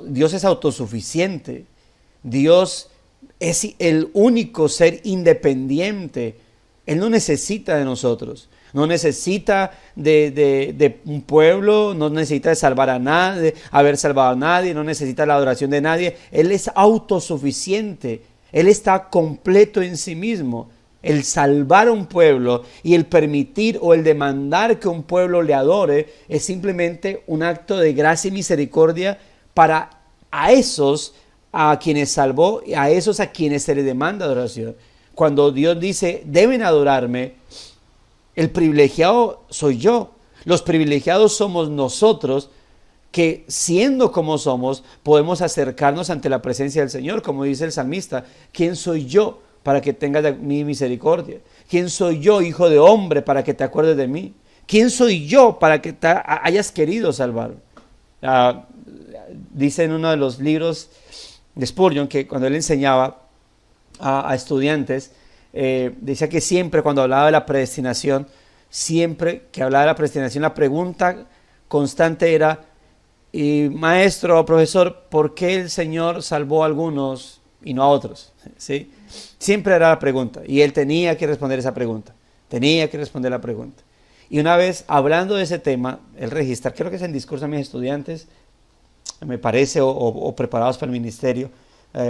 Dios es autosuficiente. Dios es el único ser independiente. Él no necesita de nosotros. No necesita de un pueblo, no necesita de salvar a nadie, haber salvado a nadie, no necesita la adoración de nadie. Él es autosuficiente, Él está completo en sí mismo. El salvar a un pueblo y el permitir o el demandar que un pueblo le adore es simplemente un acto de gracia y misericordia para a esos a quienes salvó y a esos a quienes se les demanda adoración. Cuando Dios dice, deben adorarme, el privilegiado soy yo. Los privilegiados somos nosotros, que siendo como somos, podemos acercarnos ante la presencia del Señor, como dice el salmista: ¿quién soy yo para que tengas de mí misericordia? ¿Quién soy yo, hijo de hombre, para que te acuerdes de mí? ¿Quién soy yo para que te hayas querido salvar? Dice en uno de los libros de Spurgeon que cuando él enseñaba a estudiantes, decía que siempre cuando hablaba de la predestinación, siempre que hablaba de la predestinación, la pregunta constante era, maestro o profesor, ¿por qué el Señor salvó a algunos y no a otros? ¿Sí? Siempre era la pregunta, y él tenía que responder esa pregunta, tenía que responder la pregunta. Y una vez hablando de ese tema, él registra, creo que es en discurso a mis estudiantes, me parece, o preparados para el ministerio,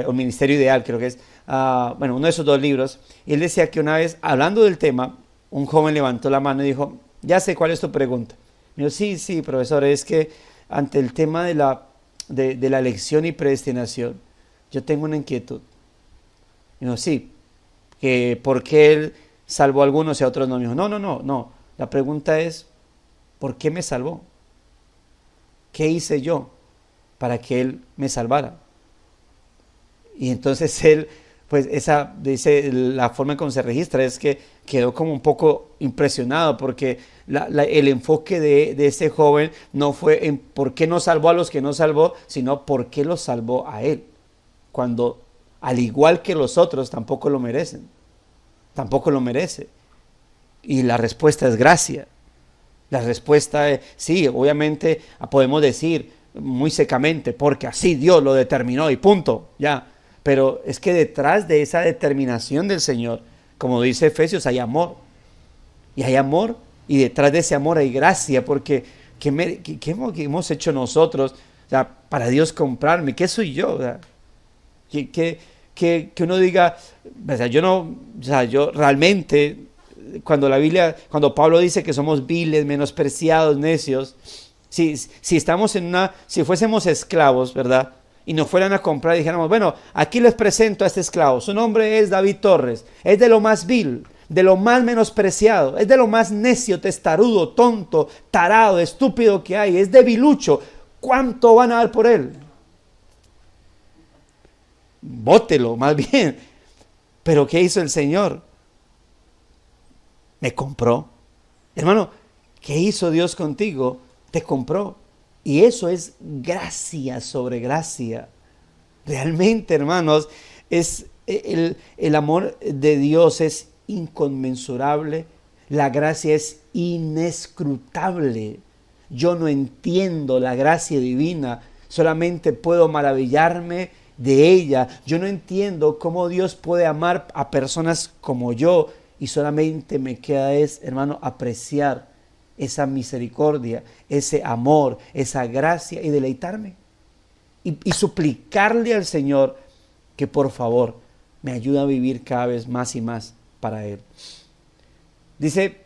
o ministerio ideal, creo que es, uno de esos dos libros, y él decía que una vez, hablando del tema, un joven levantó la mano y dijo, ya sé cuál es tu pregunta. Me dijo, sí, profesor, es que ante el tema de la elección y predestinación, yo tengo una inquietud. Me dijo, sí, que ¿por qué él salvó a algunos y a otros no? Me dijo, no, la pregunta es, ¿por qué me salvó? ¿Qué hice yo para que él me salvara? Y entonces él, pues dice, la forma en cómo se registra es que quedó como un poco impresionado porque el enfoque de ese joven no fue en por qué no salvó a los que no salvó, sino por qué los salvó a él, cuando al igual que los otros tampoco lo merecen, tampoco lo merece. Y la respuesta es gracia. La respuesta es, sí, obviamente podemos decir muy secamente, porque así Dios lo determinó y punto, ya. Pero es que detrás de esa determinación del Señor, como dice Efesios, hay amor. Y hay amor, y detrás de ese amor hay gracia, porque ¿qué hemos hecho nosotros, o sea, para Dios comprarme? ¿Qué soy yo? O sea, que uno diga, o sea, yo realmente, cuando Pablo dice que somos viles, menospreciados, necios, si fuésemos esclavos, ¿verdad? Y nos fueran a comprar y dijéramos, bueno, aquí les presento a este esclavo, su nombre es David Torres, es de lo más vil, de lo más menospreciado, es de lo más necio, testarudo, tonto, tarado, estúpido que hay, es debilucho, ¿cuánto van a dar por él? Bótelo, más bien. Pero ¿qué hizo el Señor? Me compró. Hermano, ¿qué hizo Dios contigo? Te compró. Y eso es gracia sobre gracia. Realmente, hermanos, el amor de Dios es inconmensurable. La gracia es inescrutable. Yo no entiendo la gracia divina. Solamente puedo maravillarme de ella. Yo no entiendo cómo Dios puede amar a personas como yo. Y solamente me queda hermano, apreciar esa misericordia, ese amor, esa gracia y deleitarme. Y suplicarle al Señor que por favor me ayude a vivir cada vez más y más para Él. Dice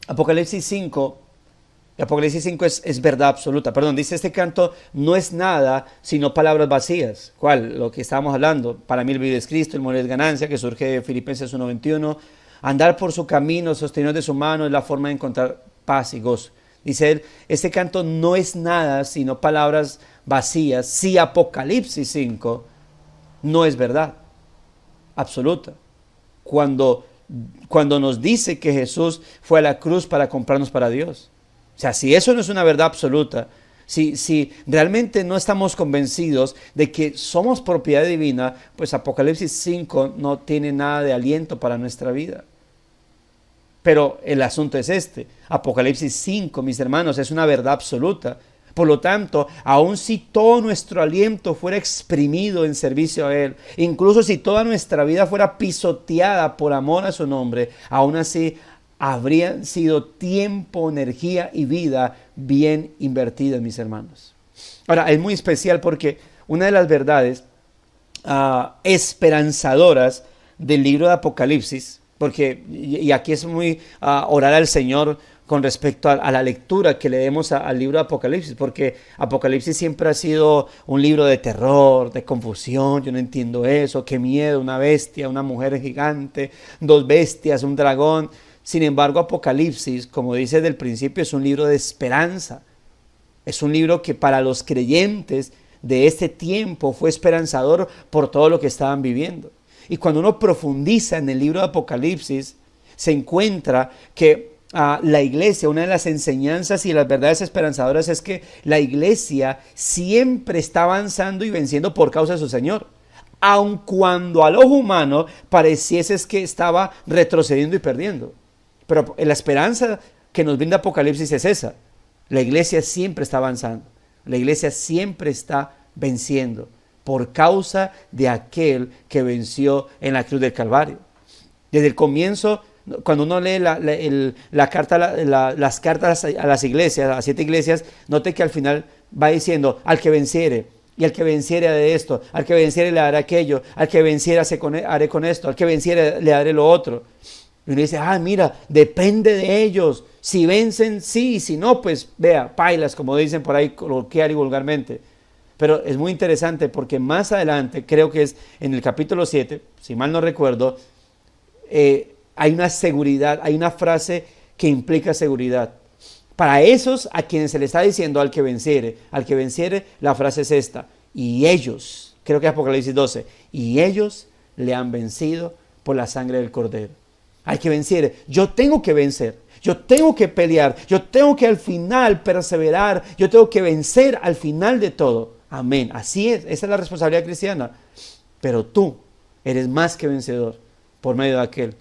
Apocalipsis 5, Apocalipsis 5 es verdad absoluta. Dice este canto no es nada sino palabras vacías. ¿Cuál? Lo que estábamos hablando. Para mí el vivir es Cristo, el morir es ganancia, que surge de Filipenses 1:21. Andar por su camino, sostenidos de su mano, es la forma de encontrar paz y gozo. Dice él, este canto no es nada sino palabras vacías. Si Apocalipsis 5 no es verdad absoluta. Cuando nos dice que Jesús fue a la cruz para comprarnos para Dios. O sea, si eso no es una verdad absoluta, si realmente no estamos convencidos de que somos propiedad divina, pues Apocalipsis 5 no tiene nada de aliento para nuestra vida. Pero el asunto es Apocalipsis 5, mis hermanos, es una verdad absoluta. Por lo tanto, aun si todo nuestro aliento fuera exprimido en servicio a Él, incluso si toda nuestra vida fuera pisoteada por amor a su nombre, aún así habrían sido tiempo, energía y vida bien invertidas, mis hermanos. Ahora, es muy especial porque una de las verdades esperanzadoras del libro de Apocalipsis, porque, y aquí es muy orar al Señor con respecto a la lectura que le demos al libro de Apocalipsis, porque Apocalipsis siempre ha sido un libro de terror, de confusión. Yo no entiendo eso, qué miedo, una bestia, una mujer gigante, dos bestias, un dragón. Sin embargo, Apocalipsis, como dice desde el principio, es un libro de esperanza. Es un libro que para los creyentes de este tiempo fue esperanzador por todo lo que estaban viviendo. Y cuando uno profundiza en el libro de Apocalipsis, se encuentra que la iglesia, una de las enseñanzas y las verdades esperanzadoras es que la iglesia siempre está avanzando y venciendo por causa de su Señor, aun cuando al ojo humano pareciese que estaba retrocediendo y perdiendo. Pero la esperanza que nos brinda Apocalipsis es esa: la iglesia siempre está avanzando, la iglesia siempre está venciendo por causa de aquel que venció en la cruz del Calvario. Desde el comienzo, cuando uno lee las cartas a las iglesias, a las 7 iglesias, note que al final va diciendo: al que venciere, y al que venciere de esto, al que venciere le daré aquello, al que venciere haré con esto, al que venciere le daré lo otro. Y uno dice: mira, depende de ellos. Si vencen, sí, si no, pues vea, pailas, como dicen por ahí coloquial y vulgarmente. Pero es muy interesante porque más adelante, creo que es en el capítulo 7, si mal no recuerdo, hay una seguridad, hay una frase que implica seguridad. Para esos a quienes se le está diciendo al que venciere, la frase es esta: y ellos, creo que es Apocalipsis 12, y ellos le han vencido por la sangre del Cordero. Al que venciere, yo tengo que vencer, yo tengo que pelear, yo tengo que al final perseverar, yo tengo que vencer al final de todo. Amén, así es, esa es la responsabilidad cristiana. Pero tú eres más que vencedor por medio de aquel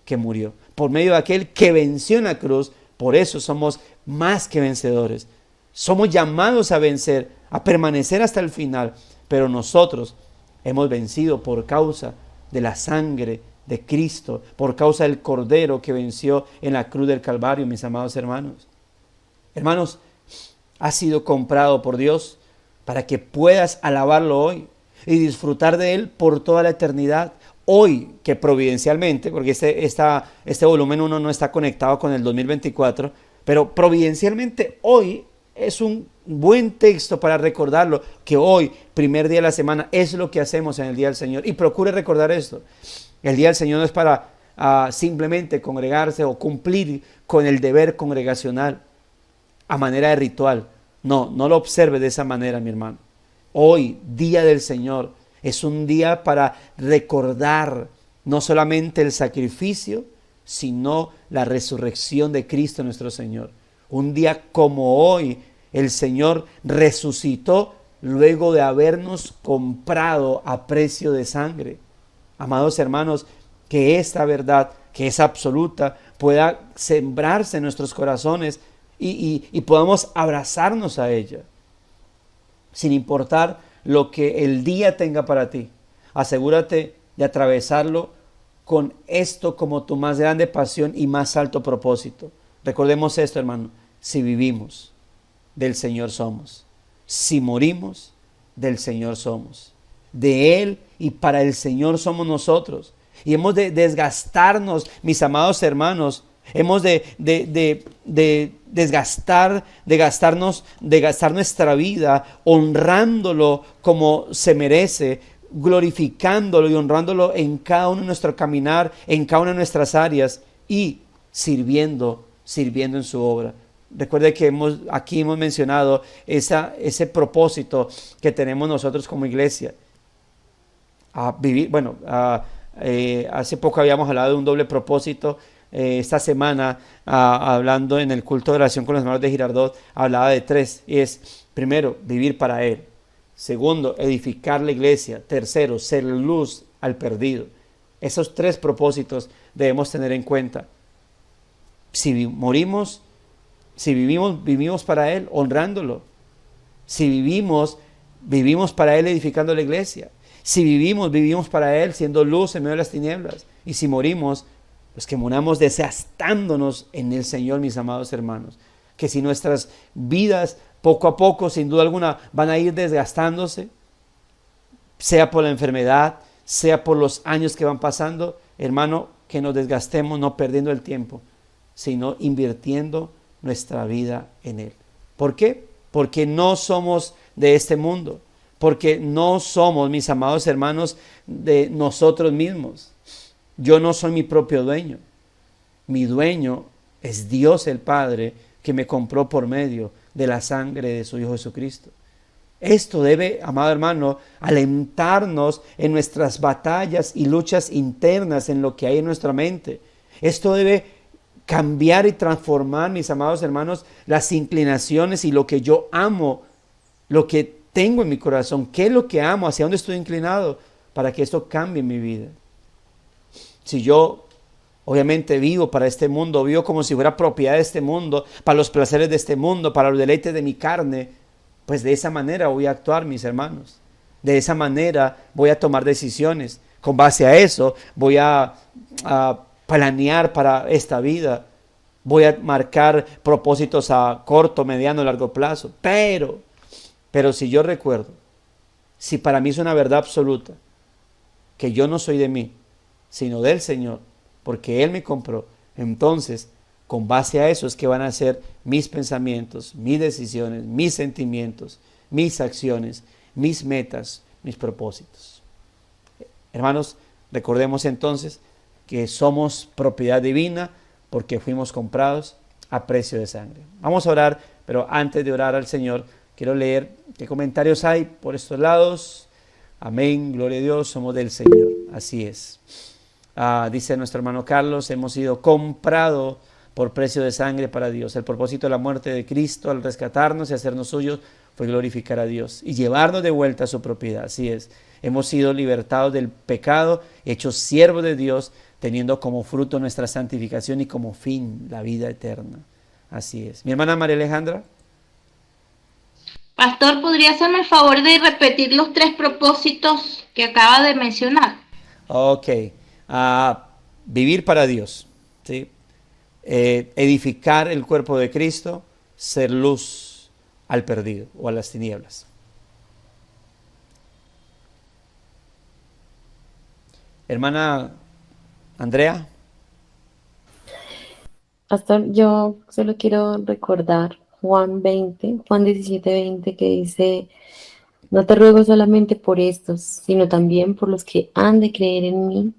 que murió, por medio de aquel que venció en la cruz. Por eso somos más que vencedores. Somos llamados a vencer, a permanecer hasta el final, pero nosotros hemos vencido por causa de la sangre de Cristo, por causa del Cordero que venció en la cruz del Calvario, mis amados hermanos. Hermanos, has sido comprado por Dios para que puedas alabarlo hoy y disfrutar de Él por toda la eternidad. Hoy, que providencialmente, porque este volumen 1 no está conectado con el 2024, pero providencialmente hoy es un buen texto para recordarlo, que hoy, primer día de la semana, es lo que hacemos en el Día del Señor. Y procure recordar esto: el Día del Señor no es para simplemente congregarse o cumplir con el deber congregacional a manera de ritual. No lo observe de esa manera, mi hermano. Hoy, Día del Señor, es un día para recordar no solamente el sacrificio, sino la resurrección de Cristo nuestro Señor. Un día como hoy, el Señor resucitó luego de habernos comprado a precio de sangre. Amados hermanos, que esta verdad, que es absoluta, pueda sembrarse en nuestros corazones y podamos abrazarnos a ella, sin importar lo que el día tenga para ti. Asegúrate de atravesarlo con esto como tu más grande pasión y más alto propósito. Recordemos esto, hermano: si vivimos, del Señor somos. Si morimos, del Señor somos. De Él y para el Señor somos nosotros. Y hemos de desgastarnos, mis amados hermanos. Hemos de gastar nuestra vida honrándolo como se merece, glorificándolo y honrándolo en cada uno de nuestro caminar, en cada una de nuestras áreas, y sirviendo en su obra. Recuerde que aquí hemos mencionado ese propósito que tenemos nosotros como iglesia. Hace poco habíamos hablado de un doble propósito. Esta semana, hablando en el culto de oración con los hermanos de Girardot, hablaba de 3, y es: primero, vivir para Él; segundo, edificar la iglesia; tercero, ser luz al perdido. Esos 3 propósitos debemos tener en cuenta. Si vivimos para Él, honrándolo. Si vivimos para Él, edificando la iglesia. Si vivimos para Él, siendo luz en medio de las tinieblas. Y si morimos, pues que muramos desgastándonos en el Señor, mis amados hermanos. Que si nuestras vidas poco a poco, sin duda alguna, van a ir desgastándose, sea por la enfermedad, sea por los años que van pasando, hermano, que nos desgastemos no perdiendo el tiempo, sino invirtiendo nuestra vida en Él. ¿Por qué? Porque no somos de este mundo, porque no somos, mis amados hermanos, de nosotros mismos. Yo no soy mi propio dueño. Mi dueño es Dios el Padre, que me compró por medio de la sangre de su Hijo Jesucristo. Esto debe, amado hermano, alentarnos en nuestras batallas y luchas internas, en lo que hay en nuestra mente. Esto debe cambiar y transformar, mis amados hermanos, las inclinaciones y lo que yo amo, lo que tengo en mi corazón, qué es lo que amo, hacia dónde estoy inclinado, para que esto cambie mi vida. Si yo obviamente vivo para este mundo, vivo como si fuera propiedad de este mundo, para los placeres de este mundo, para los deleites de mi carne, pues de esa manera voy a actuar, mis hermanos. De esa manera voy a tomar decisiones. Con base a eso voy a planear para esta vida. Voy a marcar propósitos a corto, mediano, largo plazo. Pero si yo recuerdo, si para mí es una verdad absoluta, que yo no soy de mí, sino del Señor, porque Él me compró, entonces, con base a eso es que van a ser mis pensamientos, mis decisiones, mis sentimientos, mis acciones, mis metas, mis propósitos. Hermanos, recordemos entonces que somos propiedad divina porque fuimos comprados a precio de sangre. Vamos a orar, pero antes de orar al Señor, quiero leer qué comentarios hay por estos lados. Amén, gloria a Dios, somos del Señor, así es. Dice nuestro hermano Carlos, hemos sido comprados por precio de sangre para Dios. El propósito de la muerte de Cristo al rescatarnos y hacernos suyos fue glorificar a Dios y llevarnos de vuelta a su propiedad, así es. Hemos sido libertados del pecado, hechos siervos de Dios, teniendo como fruto nuestra santificación y como fin la vida eterna, así es. Mi hermana María Alejandra. Pastor, ¿podría hacerme el favor de repetir los 3 propósitos que acaba de mencionar? Ok, vivir para Dios, ¿sí? Edificar el cuerpo de Cristo, ser luz al perdido o a las tinieblas. Hermana Andrea. Pastor, yo solo quiero recordar Juan 17:20, que dice: no te ruego solamente por estos, sino también por los que han de creer en mí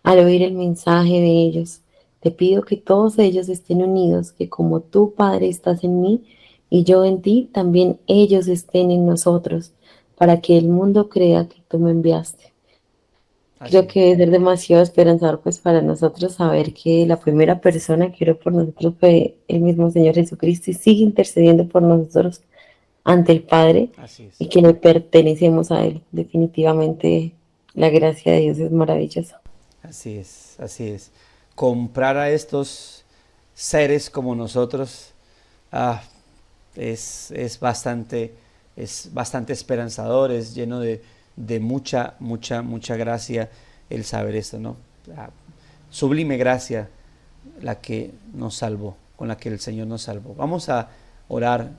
al oír el mensaje de ellos. Te pido que todos ellos estén unidos, que como tú, Padre, estás en mí y yo en ti, también ellos estén en nosotros, para que el mundo crea que tú me enviaste. Creo que debe ser demasiado esperanzador pues para nosotros saber que la primera persona que oró por nosotros fue el mismo Señor Jesucristo y sigue intercediendo por nosotros ante el Padre y que le pertenecemos a Él. Definitivamente la gracia de Dios es maravillosa. Así es, así es. Comprar a estos seres como nosotros es bastante esperanzador, es lleno de mucha gracia el saber esto, ¿no? La sublime gracia la que nos salvó, con la que el Señor nos salvó. Vamos a orar,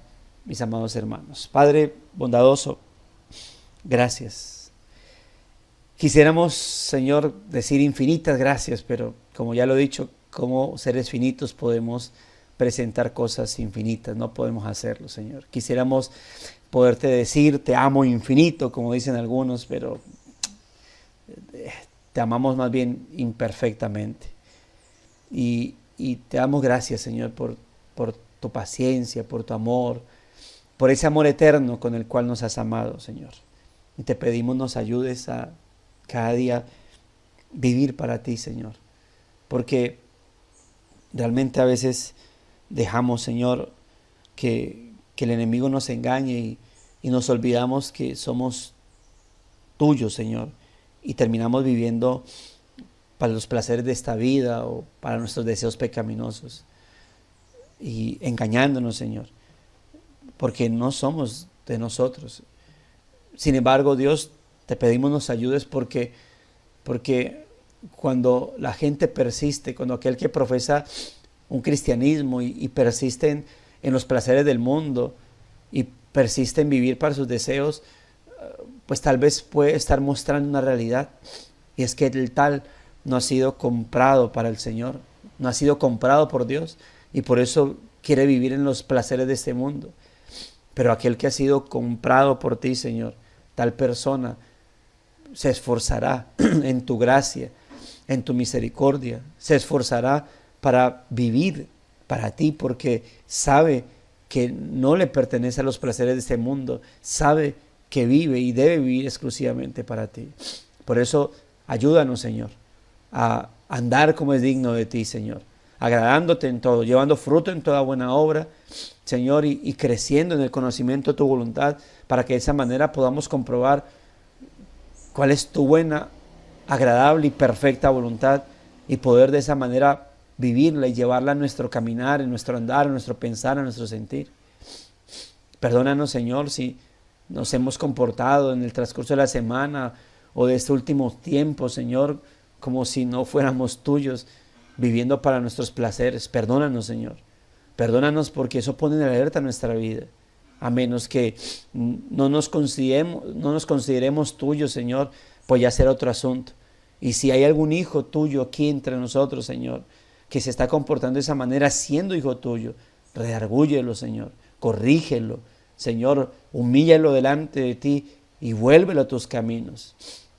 mis amados hermanos. Padre bondadoso, gracias. Quisiéramos, Señor, decir infinitas gracias, pero como ya lo he dicho, como seres finitos podemos presentar cosas infinitas, no podemos hacerlo, Señor. Quisiéramos poderte decir te amo infinito, como dicen algunos, pero te amamos más bien imperfectamente. Y te damos gracias, Señor, por tu paciencia, por tu amor, por ese amor eterno con el cual nos has amado, Señor. Y te pedimos nos ayudes a cada día vivir para ti, Señor. Porque realmente a veces dejamos, Señor, que el enemigo nos engañe y nos olvidamos que somos tuyos, Señor. Y terminamos viviendo para los placeres de esta vida o para nuestros deseos pecaminosos. Y engañándonos, Señor. Porque no somos de nosotros. Sin embargo, Dios, te pedimos nos ayudes porque cuando la gente persiste, cuando aquel que profesa un cristianismo y persiste en los placeres del mundo y persiste en vivir para sus deseos, pues tal vez puede estar mostrando una realidad, y es que el tal no ha sido comprado para el Señor, no ha sido comprado por Dios, y por eso quiere vivir en los placeres de este mundo. Pero aquel que ha sido comprado por ti, Señor, tal persona se esforzará en tu gracia, en tu misericordia, se esforzará para vivir para ti, porque sabe que no le pertenece a los placeres de este mundo, sabe que vive y debe vivir exclusivamente para ti. Por eso, ayúdanos, Señor, a andar como es digno de ti, Señor, agradándote en todo, llevando fruto en toda buena obra, Señor, y creciendo en el conocimiento de tu voluntad, para que de esa manera podamos comprobar cuál es tu buena, agradable y perfecta voluntad, y poder de esa manera vivirla y llevarla a nuestro caminar, en nuestro andar, en nuestro pensar, en nuestro sentir. Perdónanos, Señor, si nos hemos comportado en el transcurso de la semana o de este último tiempo, Señor, como si no fuéramos tuyos, viviendo para nuestros placeres. Perdónanos, Señor. Perdónanos, porque eso pone en alerta nuestra vida. A menos que no nos consideremos tuyos, Señor, pues ya será otro asunto. Y si hay algún hijo tuyo aquí entre nosotros, Señor, que se está comportando de esa manera siendo hijo tuyo, redargúyelo, Señor, corrígelo, Señor, humíllalo delante de ti y vuélvelo a tus caminos,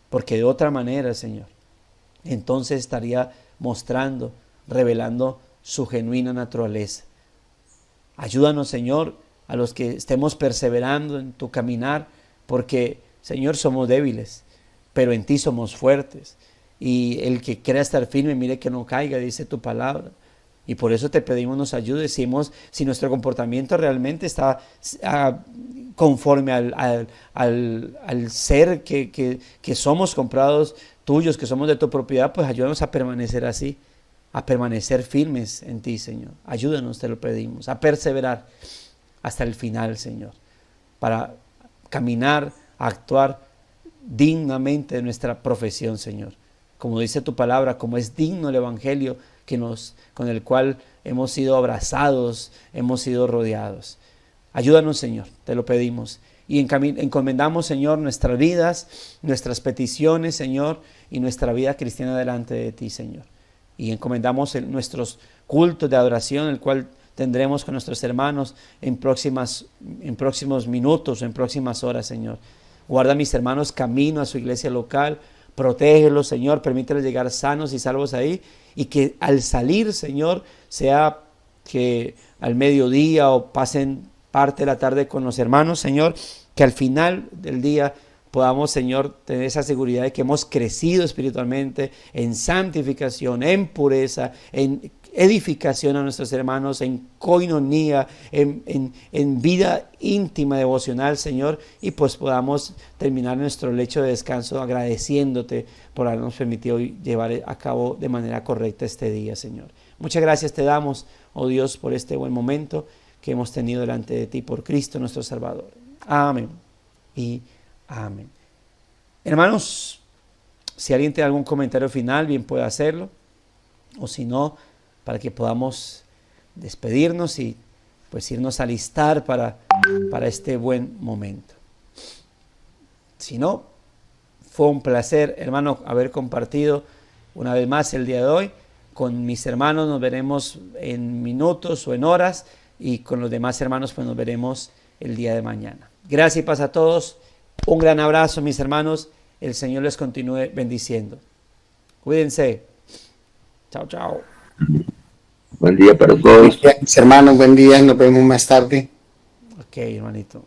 porque de otra manera, Señor, entonces estaría mostrando, revelando su genuina naturaleza. Ayúdanos, Señor, a los que estemos perseverando en tu caminar, porque, Señor, somos débiles, pero en ti somos fuertes. Y el que crea estar firme, mire que no caiga, dice tu palabra. Y por eso te pedimos nos ayudes. Si nuestro comportamiento realmente está conforme al ser que somos comprados tuyos, que somos de tu propiedad, pues ayúdanos a permanecer así, a permanecer firmes en ti, Señor. Ayúdanos, te lo pedimos, a perseverar hasta el final, Señor, para caminar, a actuar dignamente de nuestra profesión, Señor. Como dice tu palabra, como es digno el Evangelio con el cual hemos sido abrazados, hemos sido rodeados. Ayúdanos, Señor, te lo pedimos. Y encomendamos, Señor, nuestras vidas, nuestras peticiones, Señor, y nuestra vida cristiana delante de ti, Señor. Y encomendamos nuestros cultos de adoración, el cual tendremos con nuestros hermanos en próximos minutos, en próximas horas, Señor. Guarda a mis hermanos camino a su iglesia local. Protégelos, Señor, permíteles llegar sanos y salvos ahí, y que al salir, Señor, sea que al mediodía o pasen parte de la tarde con los hermanos, Señor, que al final del día podamos, Señor, tener esa seguridad de que hemos crecido espiritualmente en santificación, en pureza, en edificación a nuestros hermanos, en coinonía, en vida íntima, devocional, Señor, y pues podamos terminar nuestro lecho de descanso agradeciéndote por habernos permitido llevar a cabo de manera correcta este día, Señor. Muchas gracias te damos, oh Dios, por este buen momento que hemos tenido delante de ti, por Cristo nuestro Salvador. Amén y amén. Hermanos, si alguien tiene algún comentario final, bien puede hacerlo, o si no, para que podamos despedirnos y pues irnos a alistar para este buen momento. Si no, fue un placer, hermano, haber compartido una vez más el día de hoy. Con mis hermanos nos veremos en minutos o en horas, y con los demás hermanos pues nos veremos el día de mañana. Gracias y paz a todos. Un gran abrazo, mis hermanos. El Señor les continúe bendiciendo. Cuídense. Chao, chao. Buen día para todos. Mis hermanos, buen día, nos vemos más tarde. Ok, hermanito.